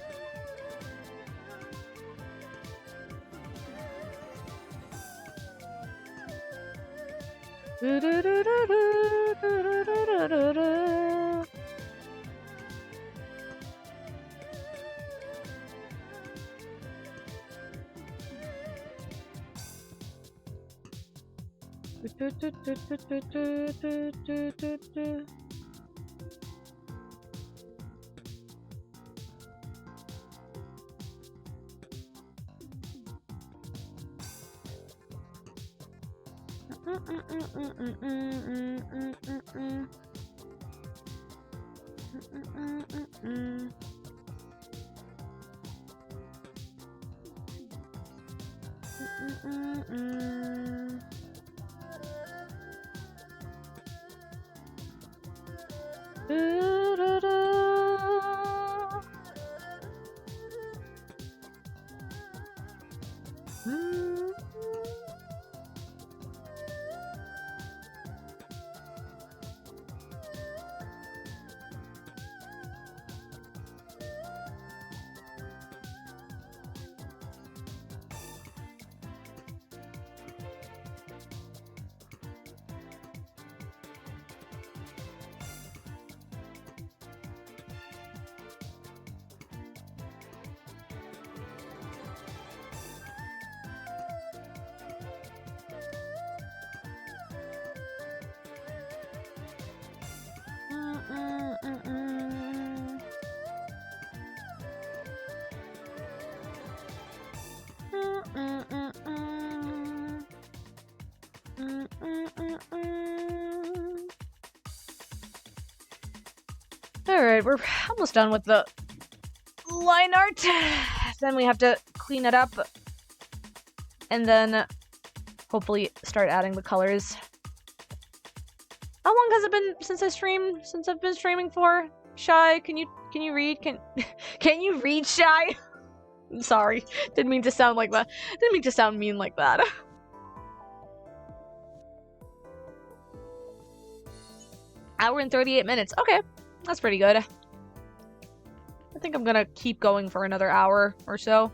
Alright, we're almost done with the line art. Then we have to clean it up. And then hopefully start adding the colors. How long has it been since I streamed? Since I've been streaming for? Shy, can you read? Can you read, Shy? I'm sorry. Didn't mean to sound like that. Didn't mean to sound mean like that. Hour and 38 minutes. Okay. That's pretty good. I think I'm gonna keep going for another hour or so.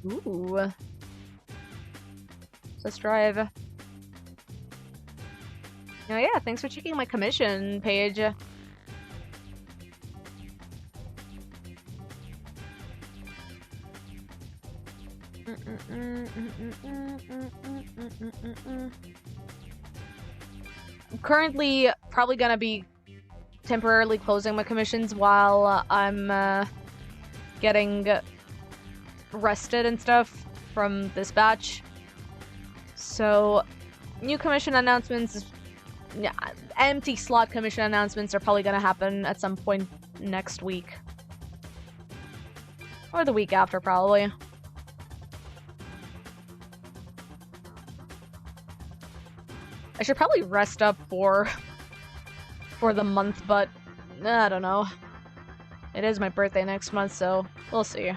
Ooh. Let's drive. Oh yeah, thanks for checking my commission page. I'm currently probably gonna be temporarily closing my commissions while I'm getting rested and stuff from this batch. So, new commission announcements, yeah, empty slot commission announcements are probably gonna happen at some point next week. Or the week after, probably. I should probably rest up for the month, but I don't know. It is my birthday next month, so we'll see.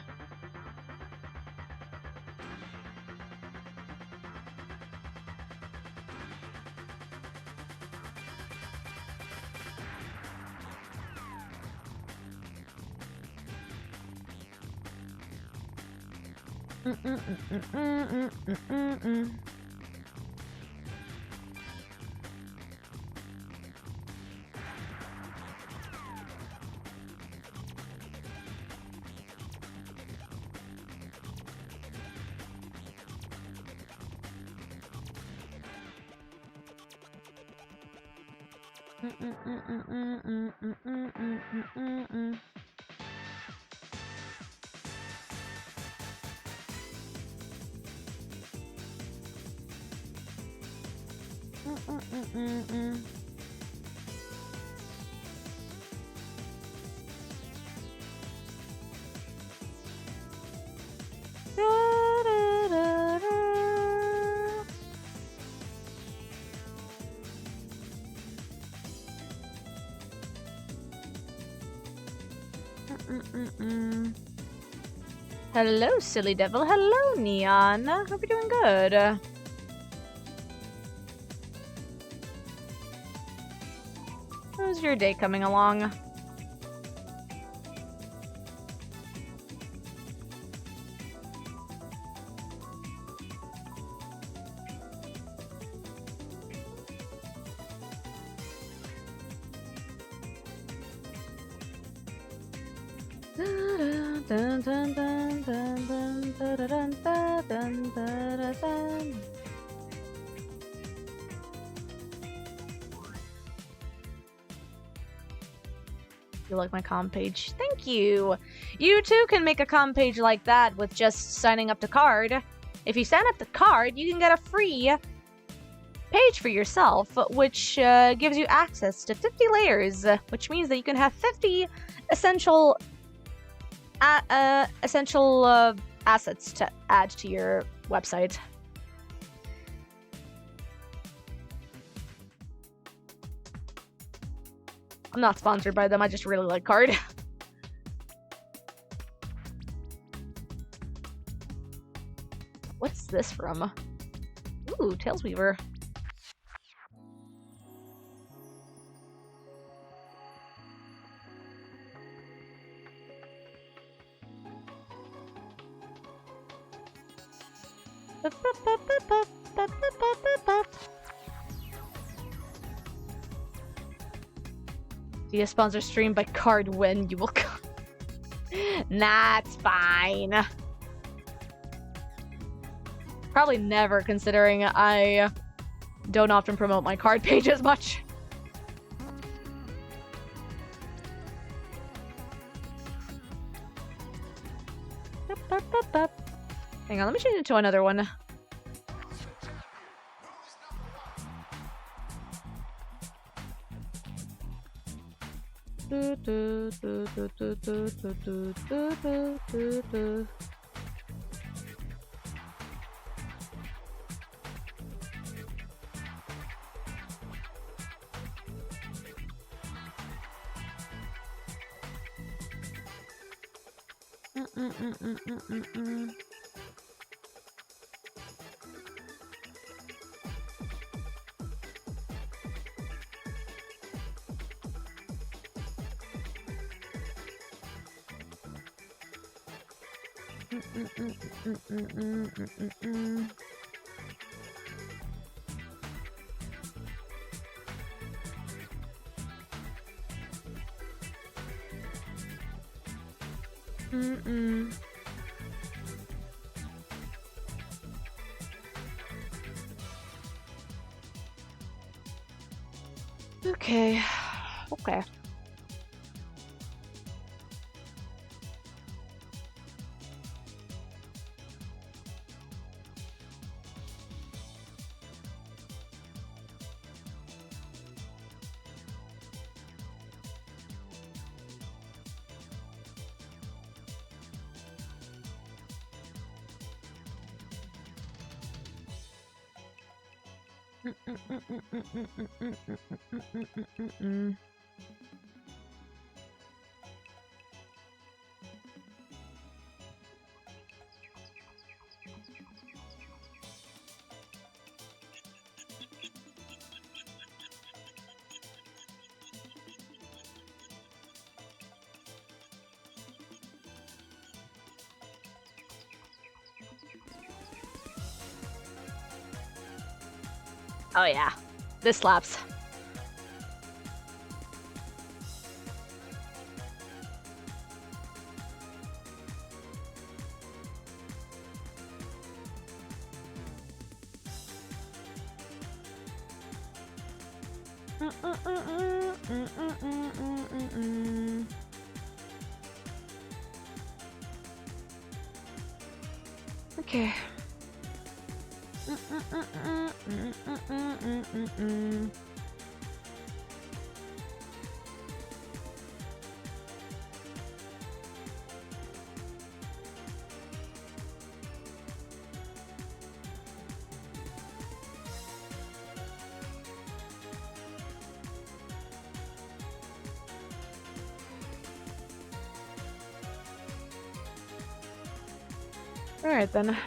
Hello, silly devil. Hello, Neon. Hope you're doing good. How's your day coming along? You like my comm page? Thank you! You too can make a comm page like that with just signing up to Card. If you sign up to Card, you can get a free page for yourself, which gives you access to 50 layers, which means that you can have 50 essential assets to add to your website. I'm not sponsored by them, I just really like Card. What's this from? Ooh, Tailsweaver. Be a sponsor stream by card when you will come. Nah, it's fine. Probably never, considering I don't often promote my card page as much. Hang on, let me change it to another one. Okay. Okay. Oh yeah, this slaps. Okay. All right then.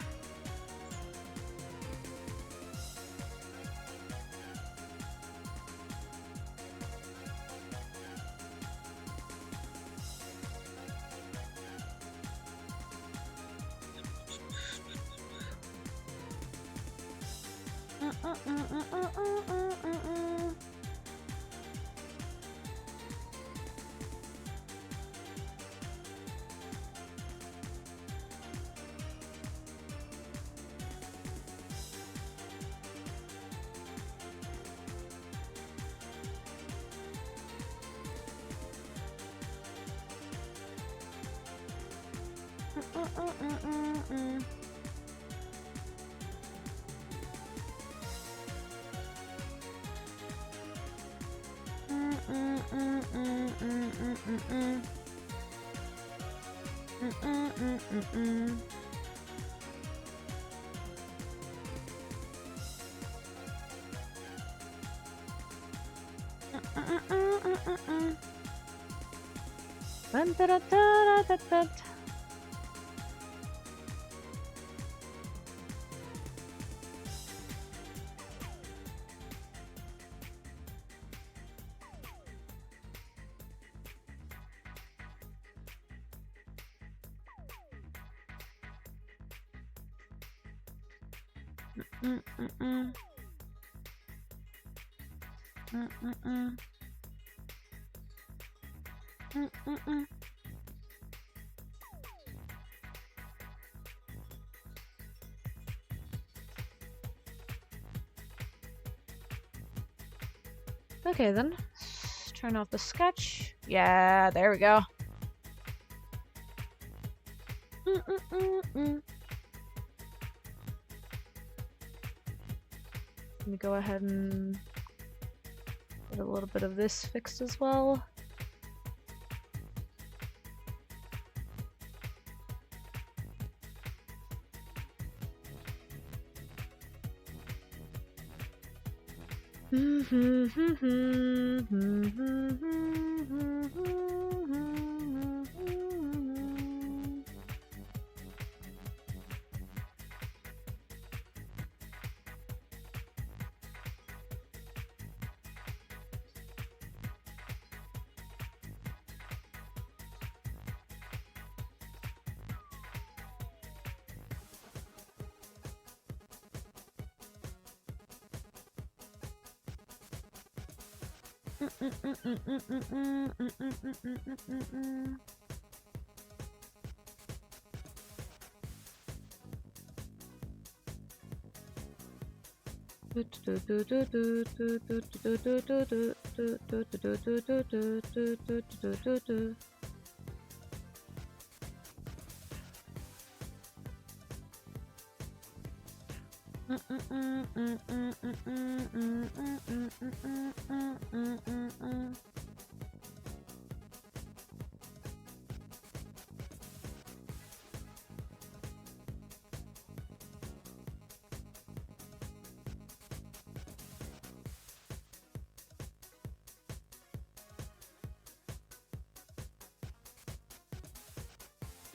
Mm-mm-mm. Mm-mm-mm. Mm-mm-mm. Okay then, let's turn off the sketch. Yeah, there we go. Mm-mm-mm-mm. Let me go ahead and get a little bit of this fixed as well.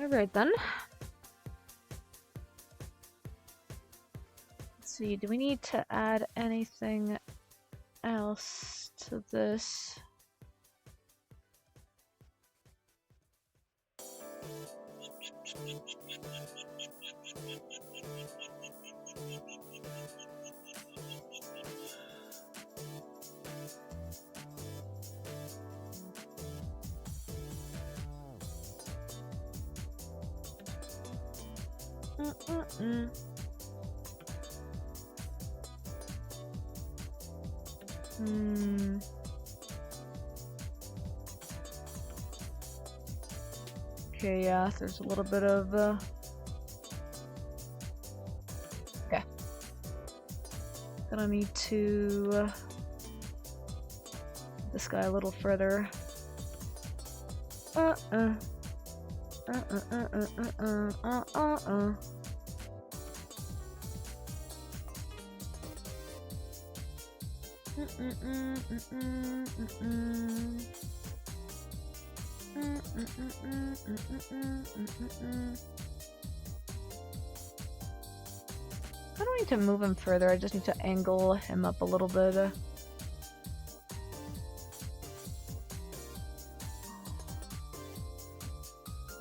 Alright then. Let's see, do we need to add anything else to this? Okay, yeah, there's a little bit of, okay. Gonna need to, this guy a little further. I don't need to move him further, I just need to angle him up a little bit. Let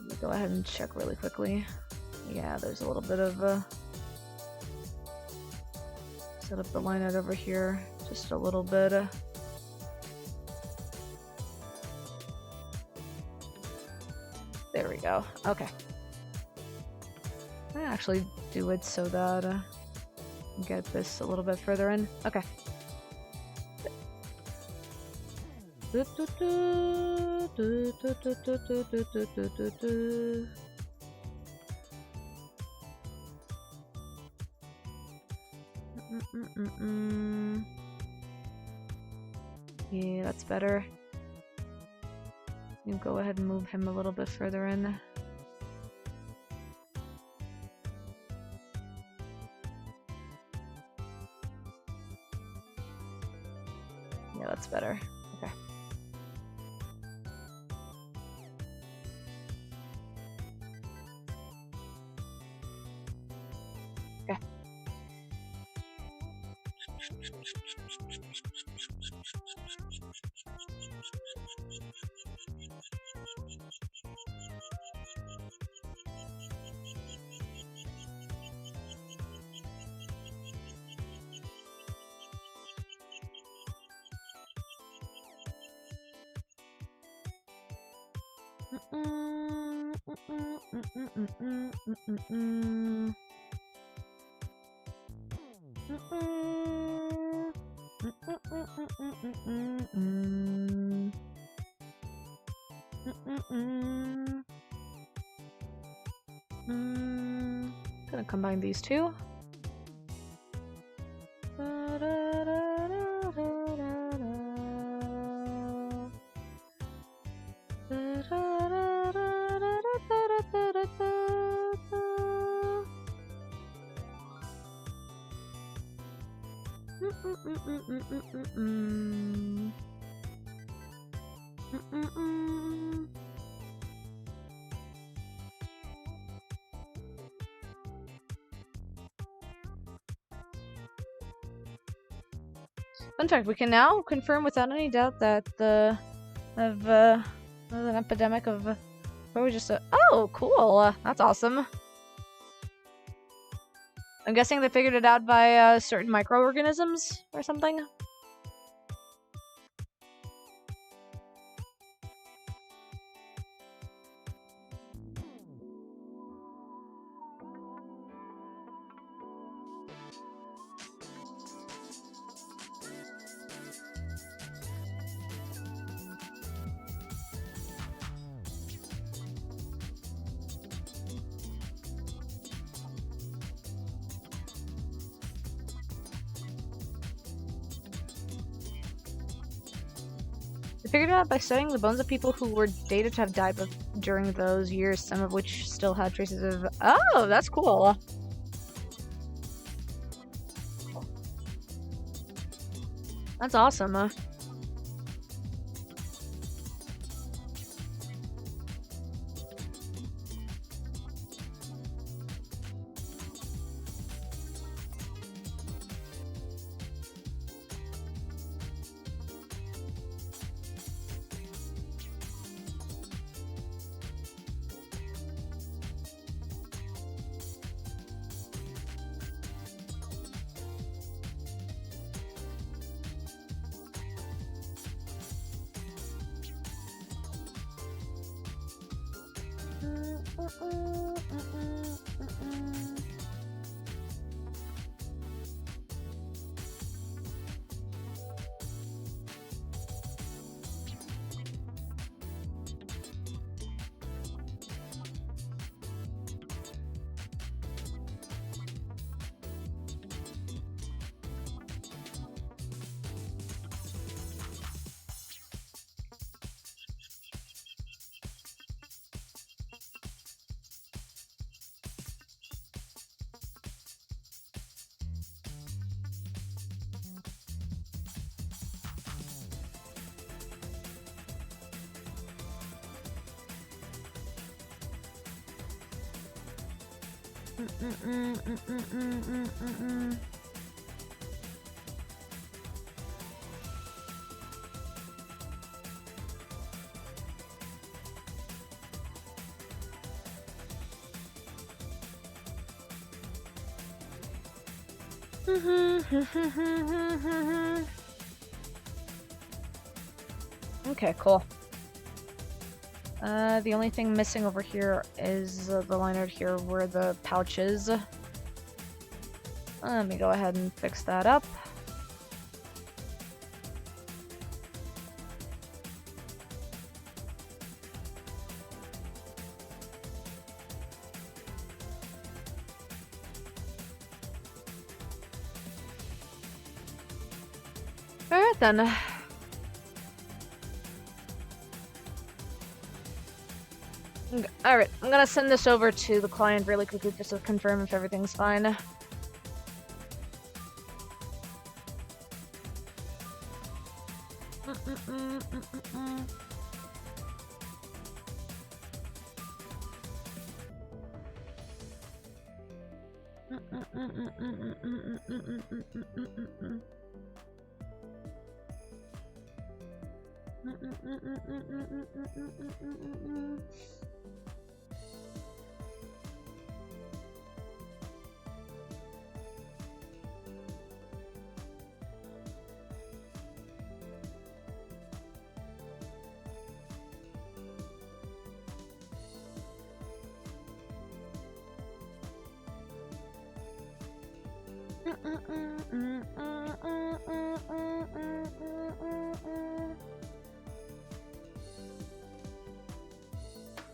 me go ahead and check really quickly. Yeah, there's a little bit of set up the line out over here, just a little bit. There we go. Okay. I actually do it so that get this a little bit further in. Okay. Yeah, that's better. You go ahead and move him a little bit further in. Yeah, that's better. Okay. Okay. Gonna combine these two. Fun fact, we can now confirm without any doubt that there's an epidemic of where we just oh, cool, that's awesome. I'm guessing they figured it out by certain microorganisms or something. They figured it out by studying the bones of people who were dated to have died during those years, some of which still had traces of... Oh, that's cool. That's awesome. Okay, cool. The only thing missing over here is the line out here where the pouch is. Let me go ahead and fix that up. Alright then. Alright, I'm gonna send this over to the client really quickly just to confirm if everything's fine.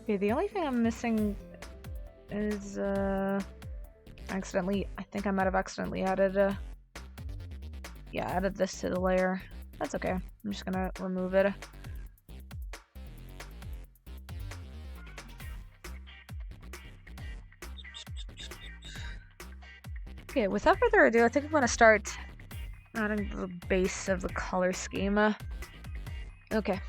Okay, the only thing I'm missing is, I think I might have accidentally added, yeah, added this to the layer. That's okay. I'm just gonna remove it. Okay, without further ado, I think I'm gonna start adding the base of the color schema. Okay.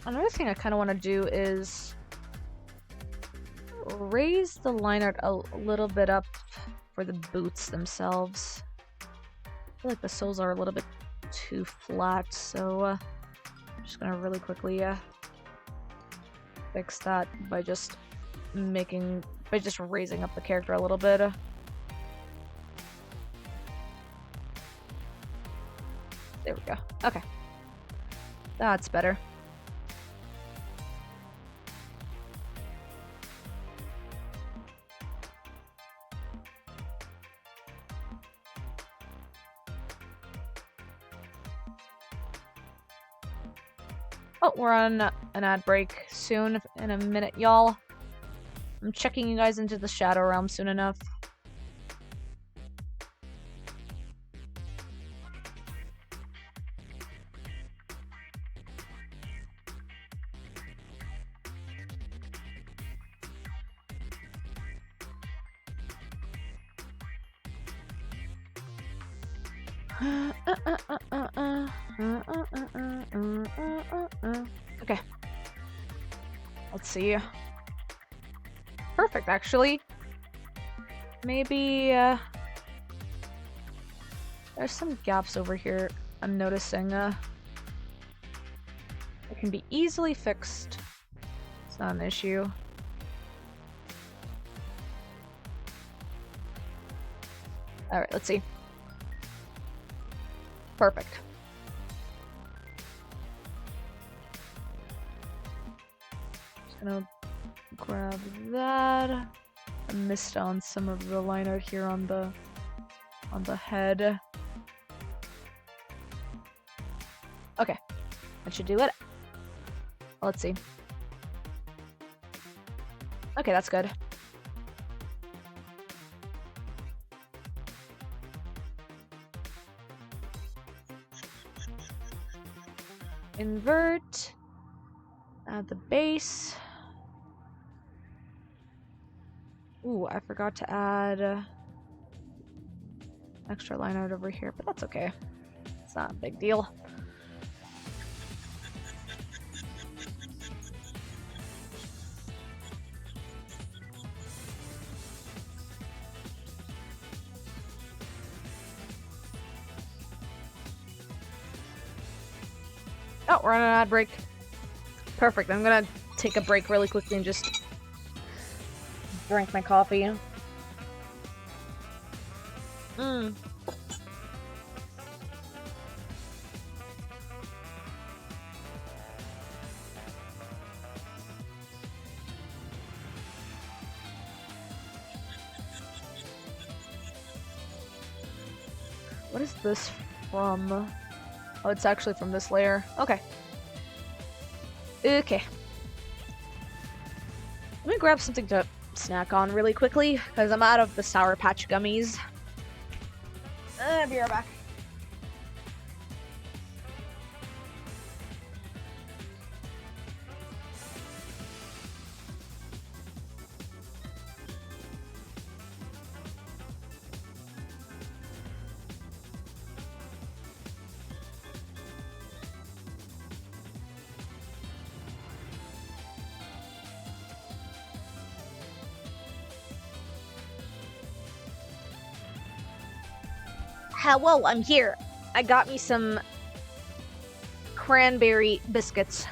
Another thing I kind of want to do is raise the line art a little bit up for the boots themselves. I feel like the soles are a little bit too flat, so I'm just gonna really quickly fix that by just raising up the character a little bit. There we go. Okay. That's better. Oh, we're on an ad break soon, in a minute, y'all. I'm checking you guys into the Shadow Realm soon enough. Okay. Let's see. Perfect, actually. Maybe, there's some gaps over here I'm noticing, it can be easily fixed. It's not an issue. Alright, let's see. Perfect. Just gonna grab that. I missed on some of the line art here on the head. Okay, that should do it. Let's see. Okay, that's good. Invert. Add the base. Ooh, I forgot to add extra line art over here, but that's okay. It's not a big deal. Oh, we're on an ad break. Perfect. I'm gonna take a break really quickly and just drink my coffee. What is this from? Oh, it's actually from this layer. Okay. Okay. Let me grab something to snack on really quickly, because I'm out of the Sour Patch gummies. I'll be right back. Hello, I'm here. I got me some cranberry biscuits.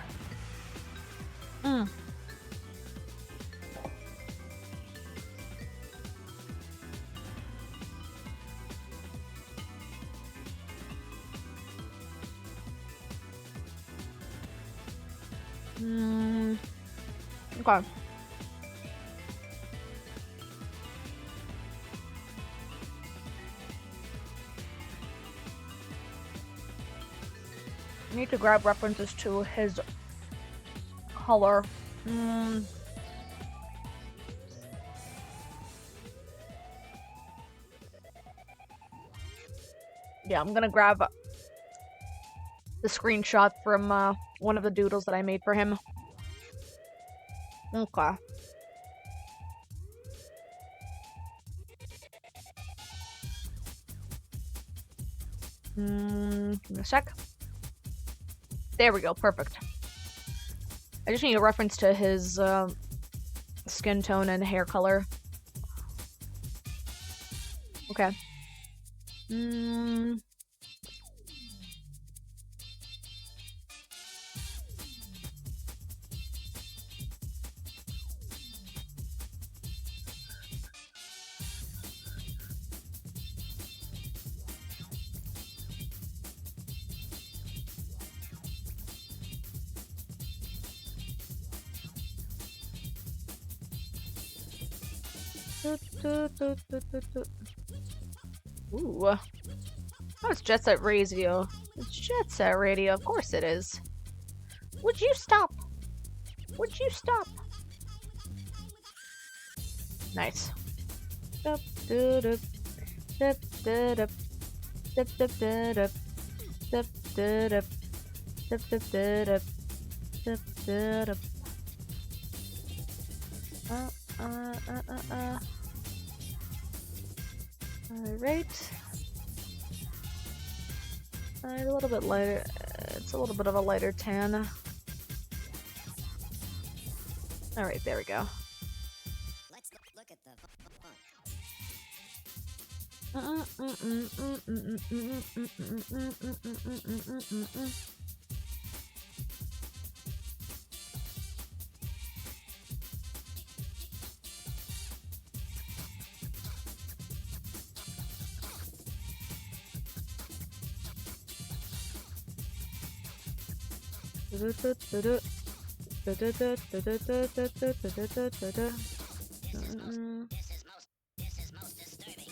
Okay. I need to grab references to his color. Yeah, I'm gonna grab the screenshot from one of the doodles that I made for him. Okay. Give me a sec. There we go, perfect. I just need a reference to his skin tone and hair color. Okay. Ooh. Oh, it's Jet Set Radio. It's Jet Set Radio, of course it is. Would you stop? Would you stop? Nice. Alright. A little bit lighter. It's a little bit of a lighter tan. Alright, there we go. Let's look at the font. This is most disturbing.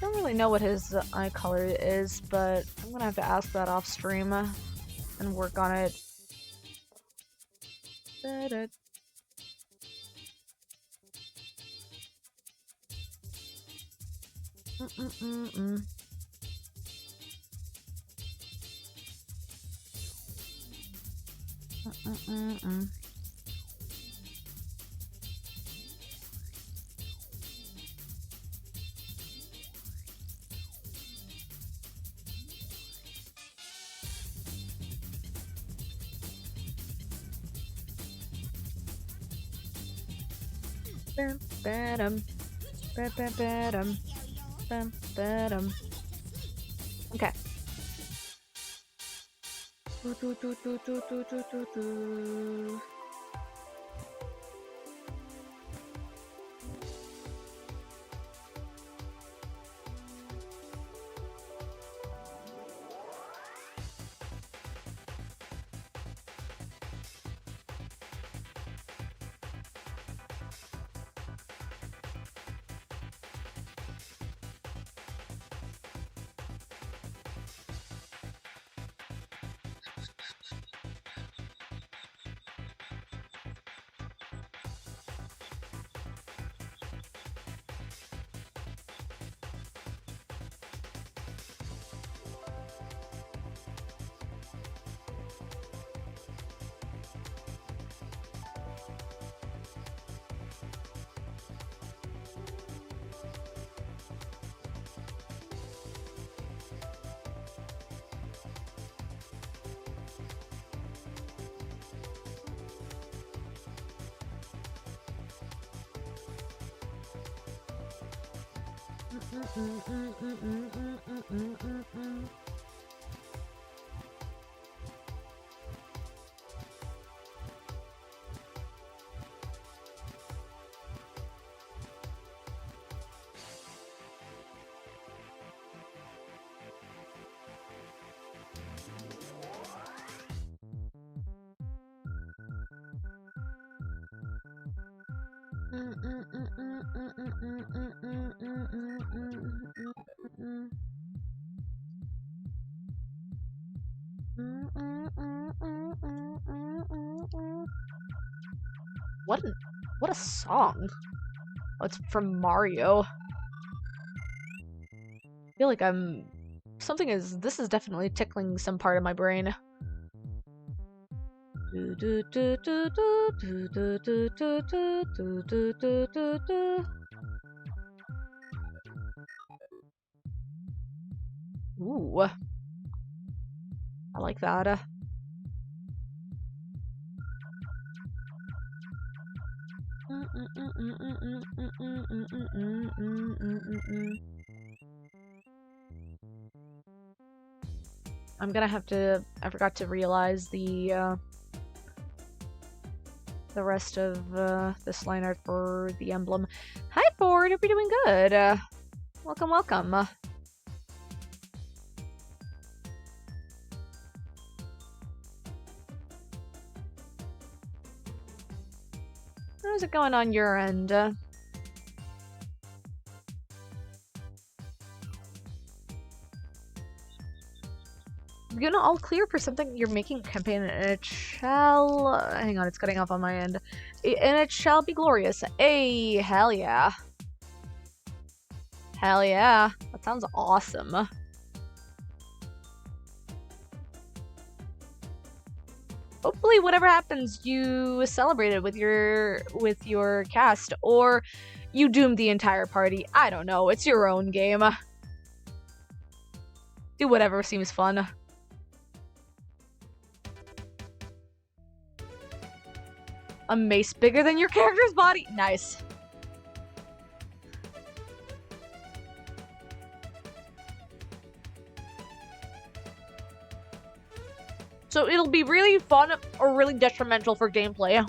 Don't really know what his eye color is, but I'm gonna have to ask that off stream and work on it. Okay. What a song. Oh, it's from Mario. I feel like this is definitely tickling some part of my brain. Ooh. I like that. I'm gonna have to. I forgot to realize the rest of this line art for the emblem. Hi, Ford. Hope you're doing good. Welcome, welcome. How's it going on your end? You know, all clear for something you're making a campaign, and it shall. Hang on, it's cutting off on my end. And it shall be glorious. Hey, hell yeah. Hell yeah. That sounds awesome. Hopefully, whatever happens, you celebrate it with your cast, or you doom the entire party. I don't know. It's your own game. Do whatever seems fun. A mace bigger than your character's body. Nice. So it'll be really fun or really detrimental for gameplay.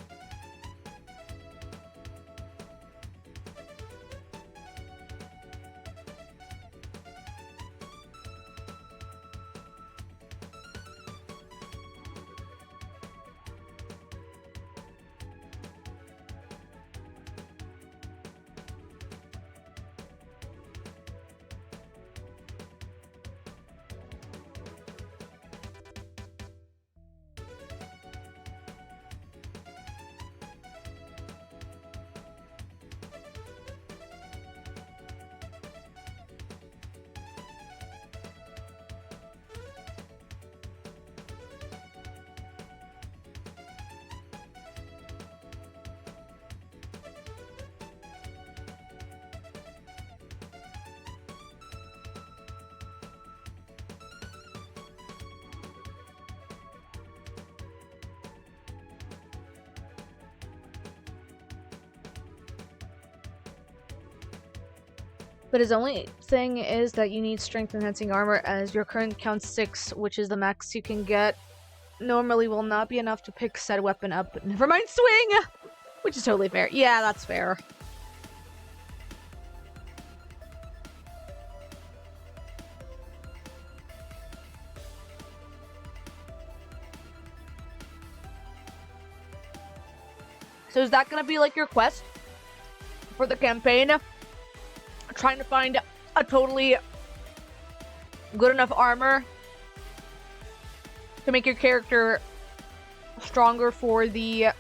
But his only thing is that you need strength enhancing armor, as your current counts 6, which is the max you can get. Normally will not be enough to pick said weapon up, but never mind swing! Which is totally fair. Yeah, that's fair. So is that gonna be like your quest for the campaign? Trying to find a totally good enough armor to make your character stronger for the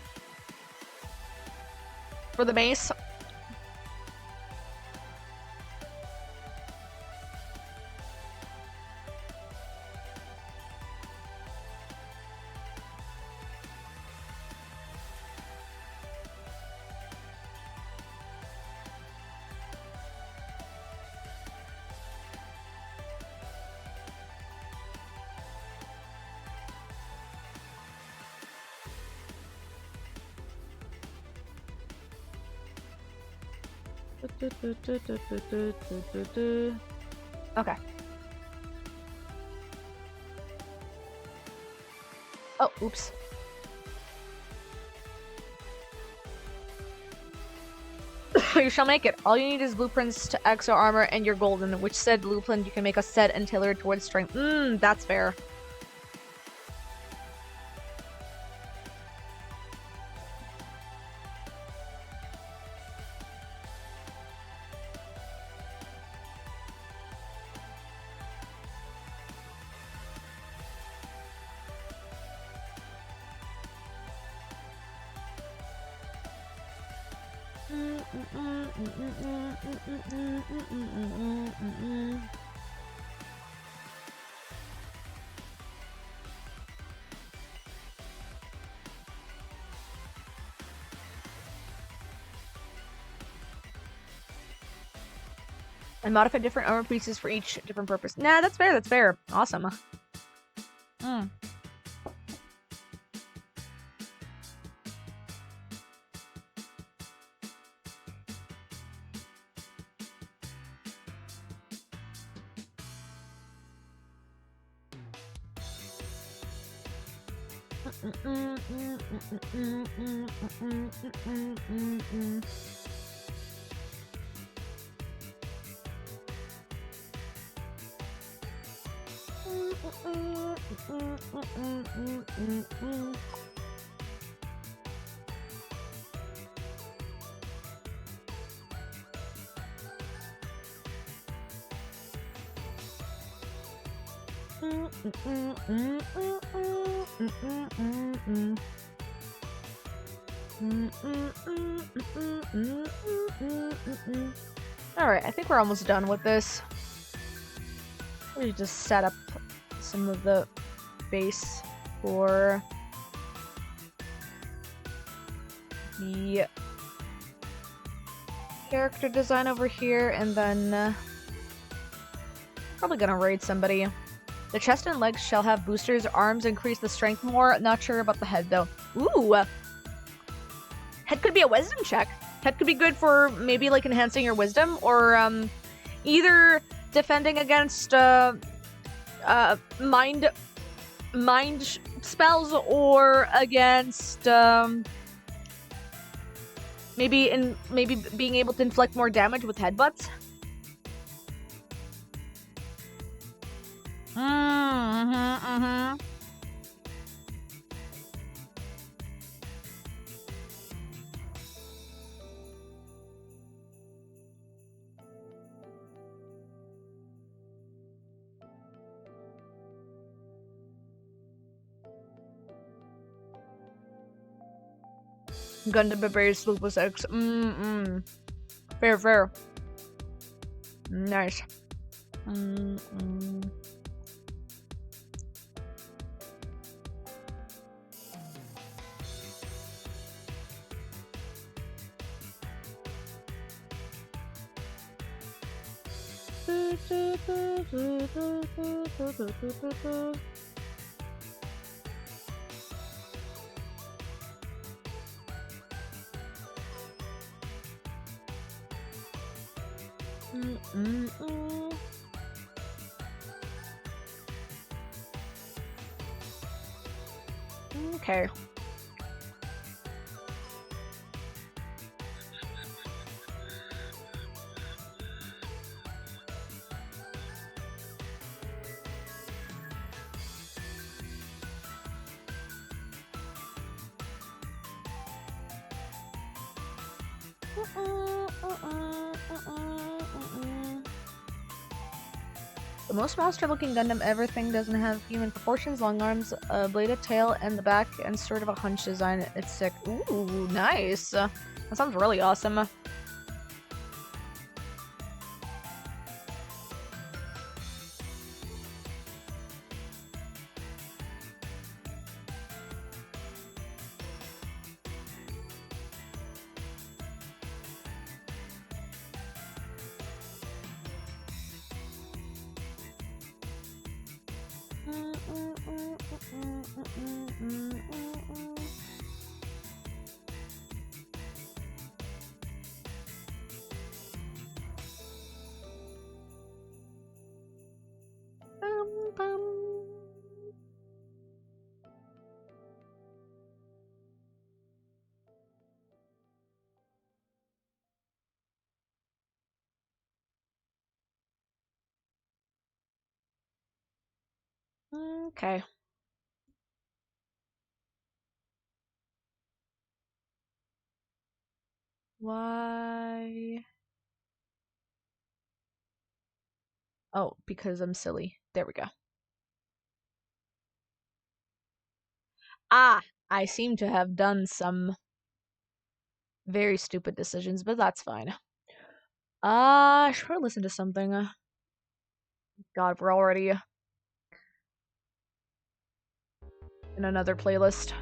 mace. Okay. Oh, oops. You shall make it. All you need is blueprints to exo armor and your golden, which said blueprint you can make a set and tailor it towards strength. That's fair. And modify different armor pieces for each different purpose. Nah, that's fair, that's fair. Awesome. Alright, I think we're almost done with this. We just set up some of the base for the character design over here, and then probably gonna raid somebody. The chest and legs shall have boosters. Arms increase the strength more. Not sure about the head though. Ooh! Head could be a wisdom check. Head could be good for maybe like enhancing your wisdom, or either defending against mind spells, or against maybe being able to inflict more damage with headbutts. Gundam Barbarians Lupus X. Fair, fair. Nice. Okay. The most monster-looking Gundam ever thing doesn't have human proportions, long arms, a bladed tail, and the back, and sort of a hunch design. It's sick. Ooh, nice. That sounds really awesome. Okay. Why? Oh, because I'm silly. There we go. Ah, I seem to have done some very stupid decisions, but that's fine. I should probably listen to something. God, we're already in another playlist.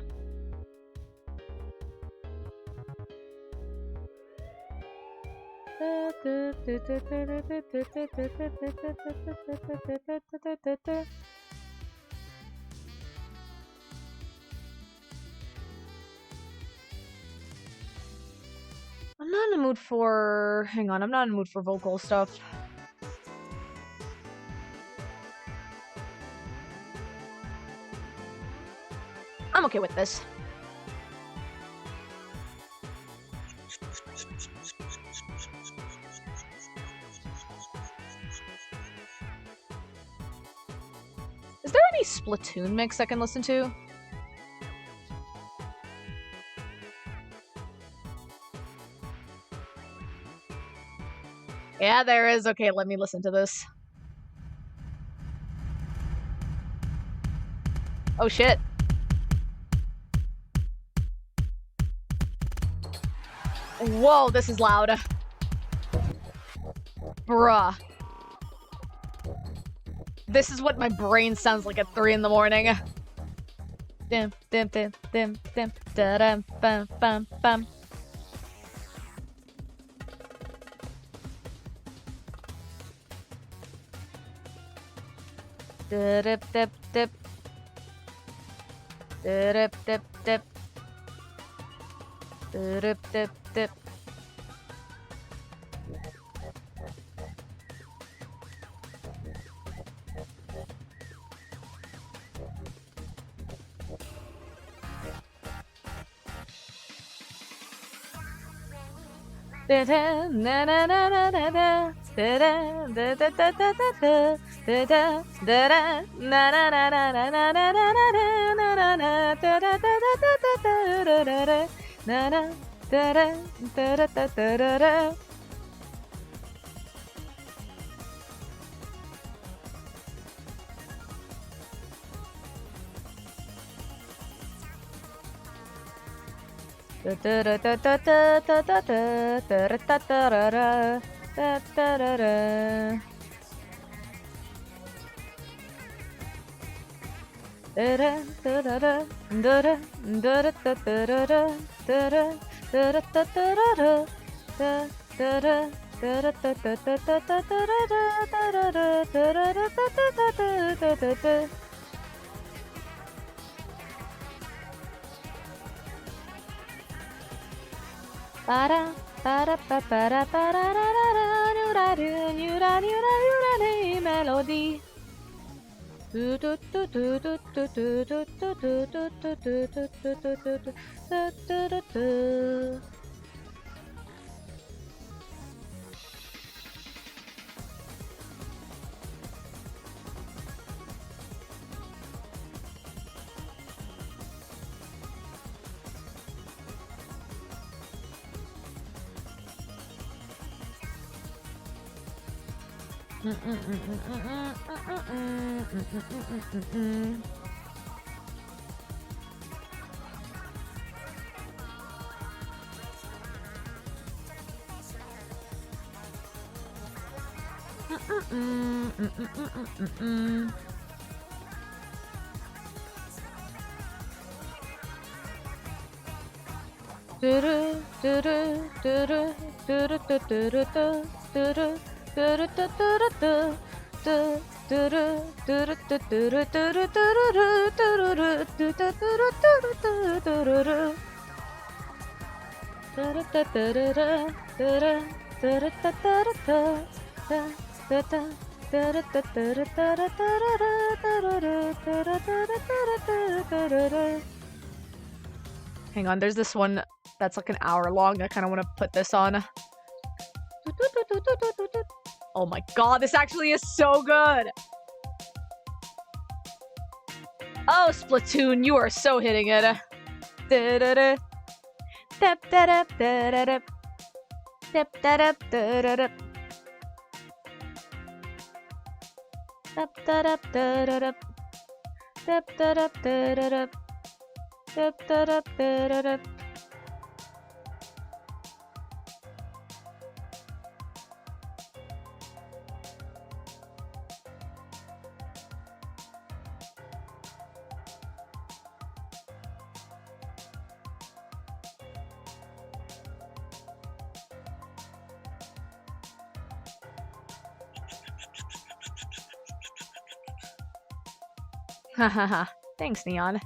I'm not in the mood for... Hang on, I'm not in the mood for vocal stuff. I'm okay with this. Is there any Splatoon mix I can listen to? Yeah, there is. Okay, let me listen to this. Oh shit. Whoa, this is loud. Bruh. This is what my brain sounds like at 3 in the morning. Dim, dim, dim, dim, dim, da dum, bum, bum, bum. Dip, dip, dip. Dip, dip, dip. Dip, dip, dip. Melody. Hang on, there's this one that's like an hour long. I kind of want to put this on. Oh my god, this actually is so good! Oh, Splatoon, you are so hitting it. Da-da-da. Dap-da-dap-da-da-dap. Dap-da-dap-da-da-dap. Dap-da-dap-da-da-dap. Dap-da-dap-da-da-dap. Dap-da-dap-da-da-dap. Hahaha. Thanks, Neon.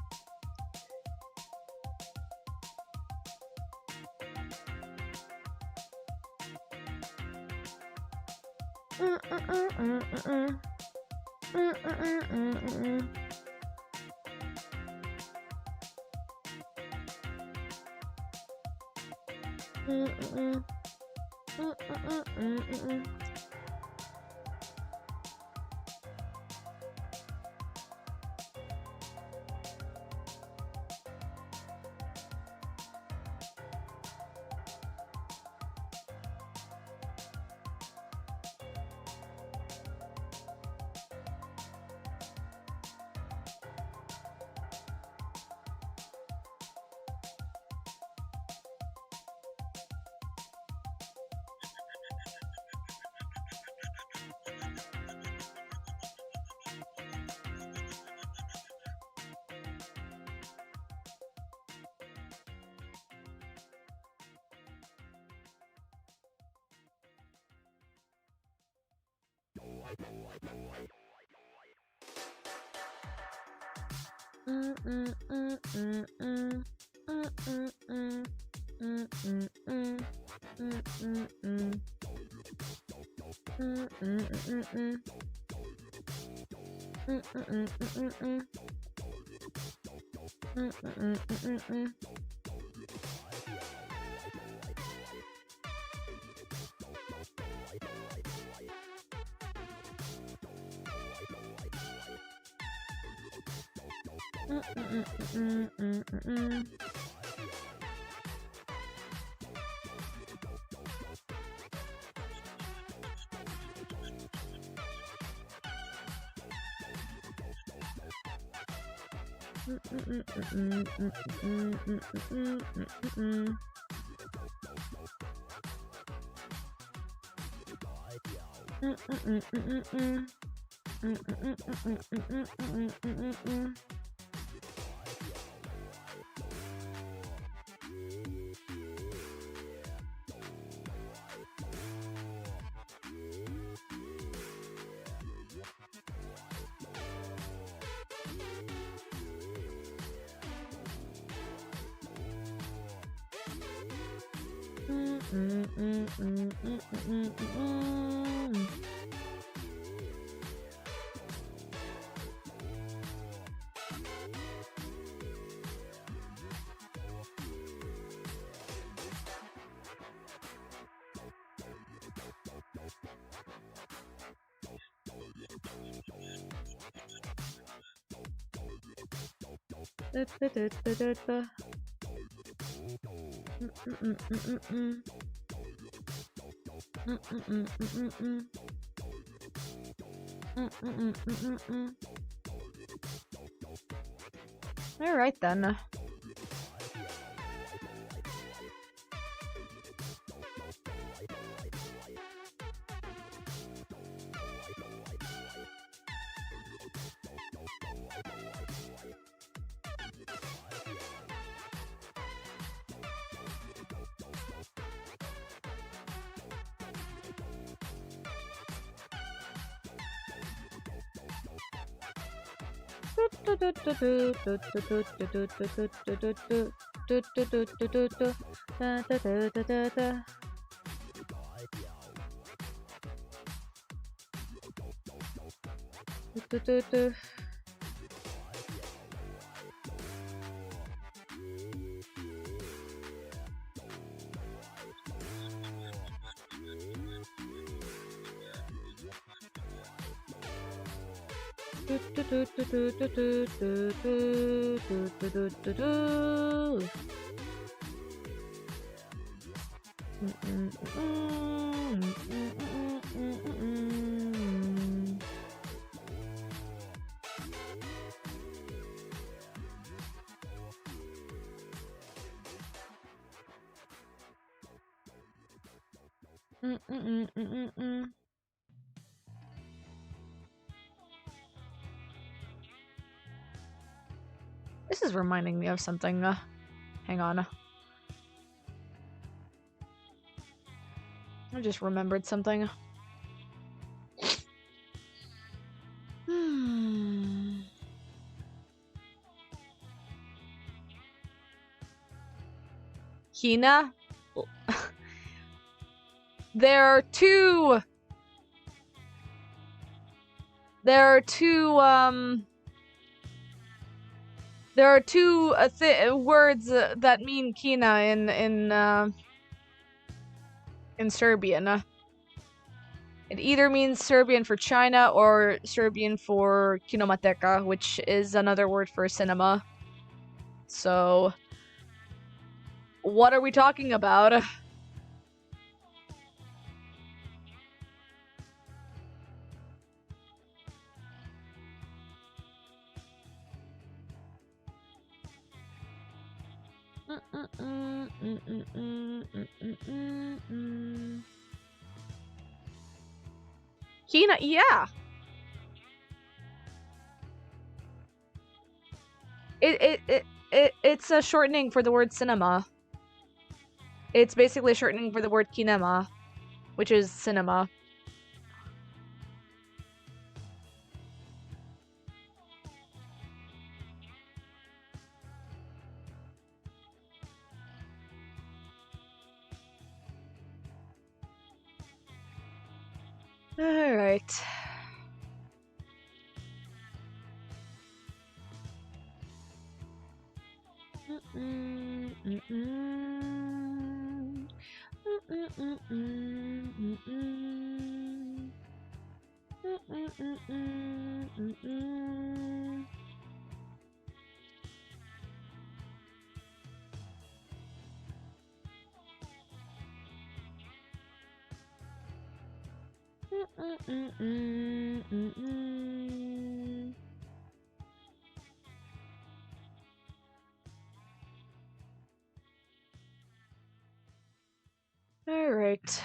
Alright then. This is reminding me of something. Hang on. I just remembered something. Hina? There are two words that mean Kina in Serbian. It either means Serbian for China or Serbian for Kinomateka, which is another word for cinema. So, what are we talking about? Kina, yeah. It's a shortening for the word cinema. It's basically a shortening for the word kinema, which is cinema. All right. All right.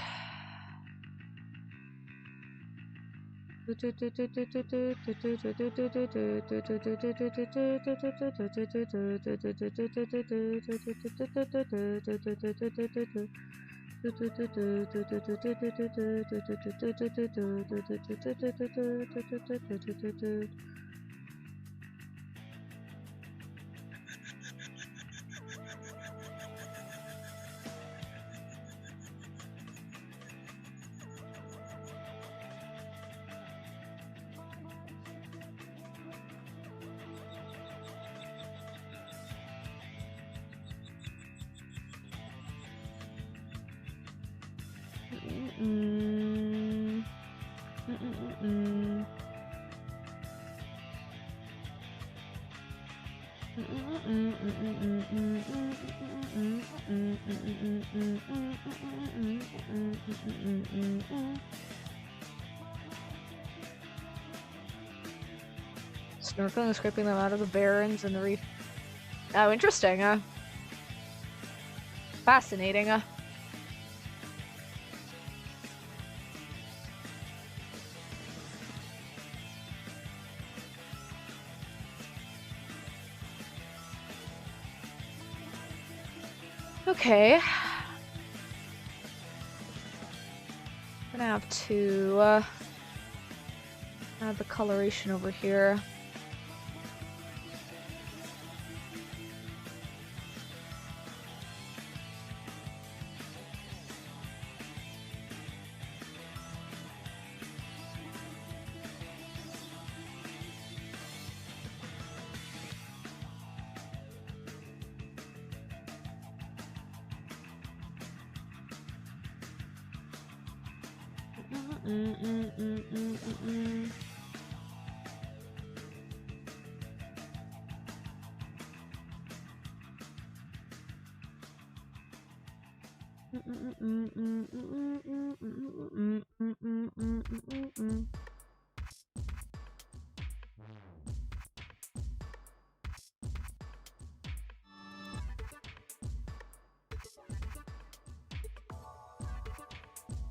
Snorkeling and scraping them out of the barrens and the reef. Oh, interesting. Fascinating. Okay. I'm gonna have to add the coloration over here.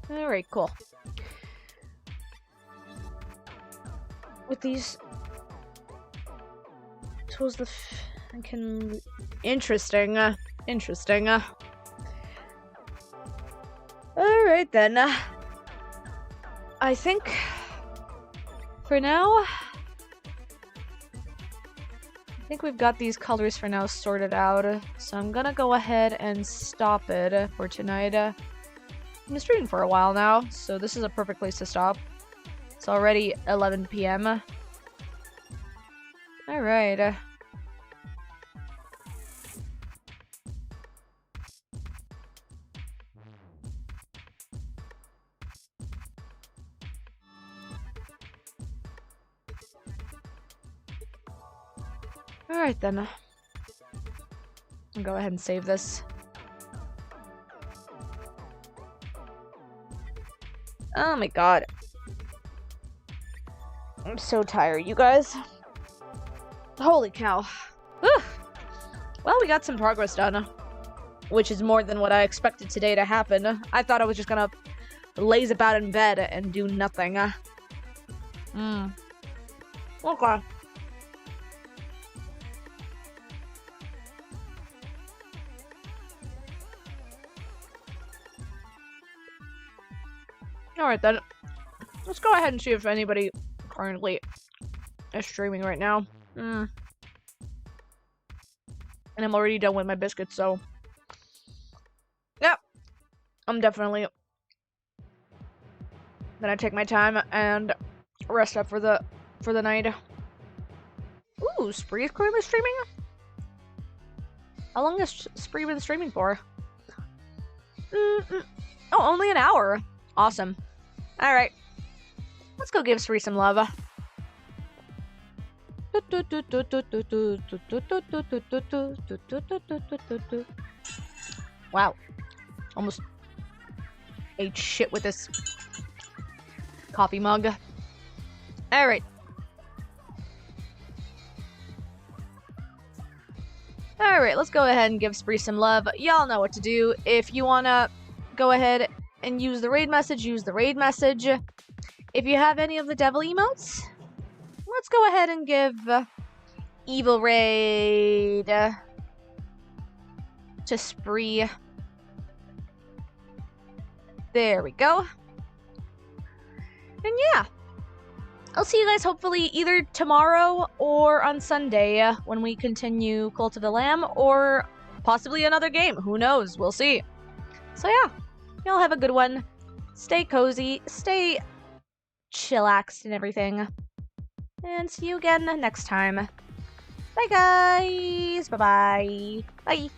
Alright, cool. With these tools, I can... Interesting, interesting. Alright then. I think... For now... I think we've got these colors for now sorted out. So I'm gonna go ahead and stop it for tonight. I've been streaming for a while now, so this is a perfect place to stop. It's already 11 p.m. Alright. Alright then. I'll go ahead and save this. Oh my god. I'm so tired, you guys. Holy cow. Whew. Well, we got some progress done. Which is more than what I expected today to happen. I thought I was just gonna laze about in bed and do nothing. Okay. Alright then. Let's go ahead and see if anybody currently is streaming right now. And I'm already done with my biscuits, so... Yep. I'm definitely gonna take my time and rest up for the night. Ooh, Spree is currently streaming? How long has Spree been streaming for? Oh, only an hour. Awesome. Alright. Let's go give Spree some love. Wow. Almost ate shit with this coffee mug. Alright. Alright, let's go ahead and give Spree some love. Y'all know what to do. If you wanna go ahead and use the raid message, use the raid message. If you have any of the devil emotes, let's go ahead and give evil raid to Spree. There we go. And yeah, I'll see you guys hopefully either tomorrow or on Sunday when we continue Cult of the Lamb, or possibly another game. Who knows? We'll see. So yeah, y'all have a good one. Stay cozy, stay chillaxed and everything. And see you again next time. Bye guys! Bye-bye. Bye.